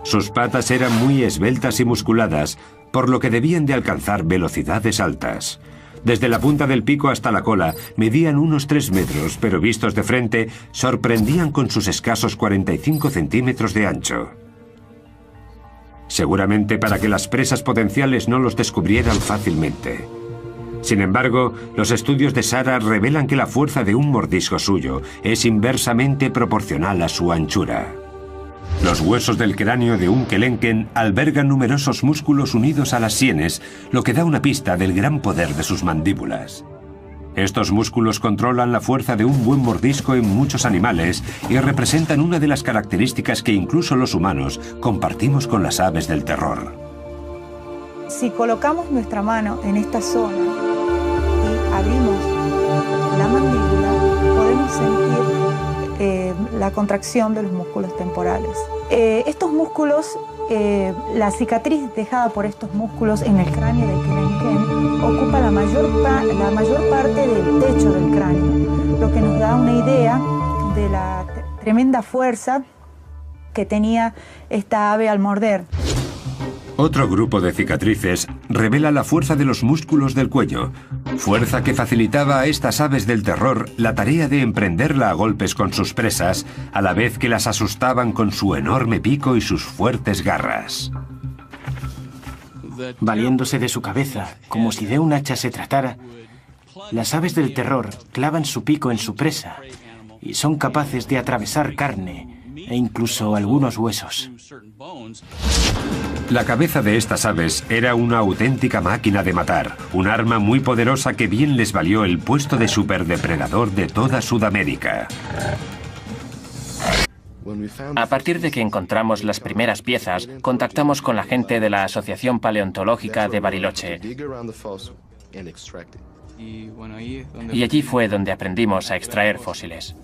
Sus patas eran muy esbeltas y musculadas, por lo que debían de alcanzar velocidades altas. Desde la punta del pico hasta la cola medían unos 3 metros, pero vistos de frente sorprendían con sus escasos 45 centímetros de ancho. Seguramente para que las presas potenciales no los descubrieran fácilmente. Sin embargo, los estudios de Sarah revelan que la fuerza de un mordisco suyo es inversamente proporcional a su anchura. Los huesos del cráneo de un Kelenken albergan numerosos músculos unidos a las sienes, lo que da una pista del gran poder de sus mandíbulas. Estos músculos controlan la fuerza de un buen mordisco en muchos animales y representan una de las características que incluso los humanos compartimos con las aves del terror. Si colocamos nuestra mano en esta zona y abrimos la mandíbula, podemos sentir la contracción de los músculos temporales. Estos músculos, la cicatriz dejada por estos músculos en el cráneo de Kelenken ocupa la mayor parte del techo del cráneo, lo que nos da una idea de la tremenda fuerza que tenía esta ave al morder. Otro grupo de cicatrices revela la fuerza de los músculos del cuello, fuerza que facilitaba a estas aves del terror la tarea de emprenderla a golpes con sus presas, a la vez que las asustaban con su enorme pico y sus fuertes garras. Valiéndose de su cabeza, como si de un hacha se tratara, las aves del terror clavan su pico en su presa y son capaces de atravesar carne e incluso algunos huesos. La cabeza de estas aves era una auténtica máquina de matar, un arma muy poderosa que bien les valió el puesto de superdepredador de toda Sudamérica. A partir de que encontramos las primeras piezas, contactamos con la gente de la Asociación Paleontológica de Bariloche. Y allí fue donde aprendimos a extraer fósiles.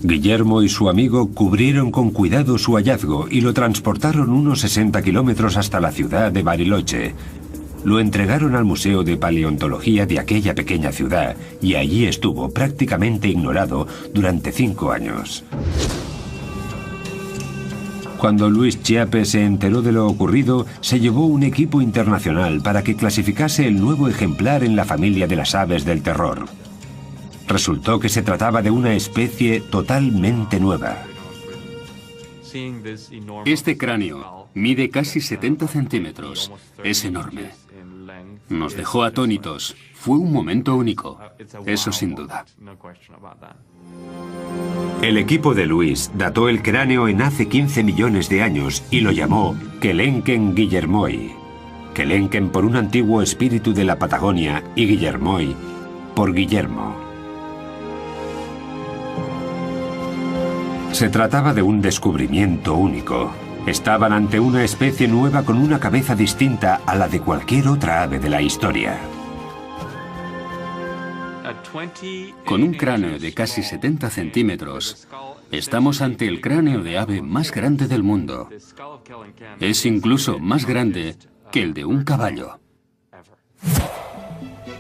Guillermo y su amigo cubrieron con cuidado su hallazgo y lo transportaron unos 60 kilómetros hasta la ciudad de Bariloche. Lo entregaron al Museo de Paleontología de aquella pequeña ciudad y allí estuvo prácticamente ignorado durante 5 años. Cuando Luis Chiappe se enteró de lo ocurrido, se llevó un equipo internacional para que clasificase el nuevo ejemplar en la familia de las aves del terror. Resultó que se trataba de una especie totalmente nueva. Este cráneo mide casi 70 centímetros. Es enorme. Nos dejó atónitos. Fue un momento único. Eso sin duda. El equipo de Luis dató el cráneo en hace 15 millones de años y lo llamó Kelenken guillermoi. Kelenken por un antiguo espíritu de la Patagonia y Guillermoi por Guillermo. Se trataba de un descubrimiento único. Estaban ante una especie nueva con una cabeza distinta a la de cualquier otra ave de la historia. Con un cráneo de casi 70 centímetros, estamos ante el cráneo de ave más grande del mundo. Es incluso más grande que el de un caballo.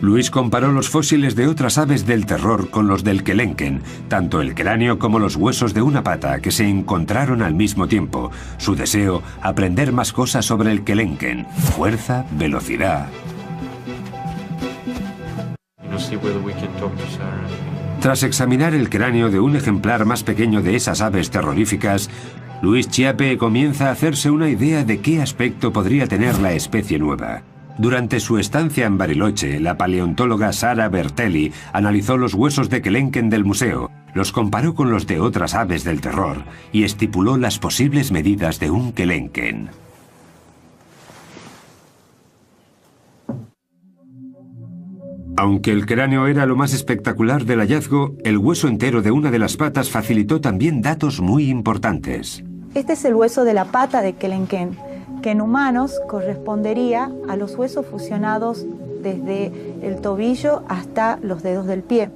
Luis comparó los fósiles de otras aves del terror con los del Kelenken, tanto el cráneo como los huesos de una pata que se encontraron al mismo tiempo. Su deseo, aprender más cosas sobre el Kelenken, fuerza, velocidad. Tras examinar el cráneo de un ejemplar más pequeño de esas aves terroríficas, Luis Chiappe comienza a hacerse una idea de qué aspecto podría tener la especie nueva. Durante su estancia en Bariloche, la paleontóloga Sara Bertelli analizó los huesos de Kelenken del museo, los comparó con los de otras aves del terror y estipuló las posibles medidas de un Kelenken. Aunque el cráneo era lo más espectacular del hallazgo, el hueso entero de una de las patas facilitó también datos muy importantes. Este es el hueso de la pata de Kelenken, que en humanos correspondería a los huesos fusionados desde el tobillo hasta los dedos del pie.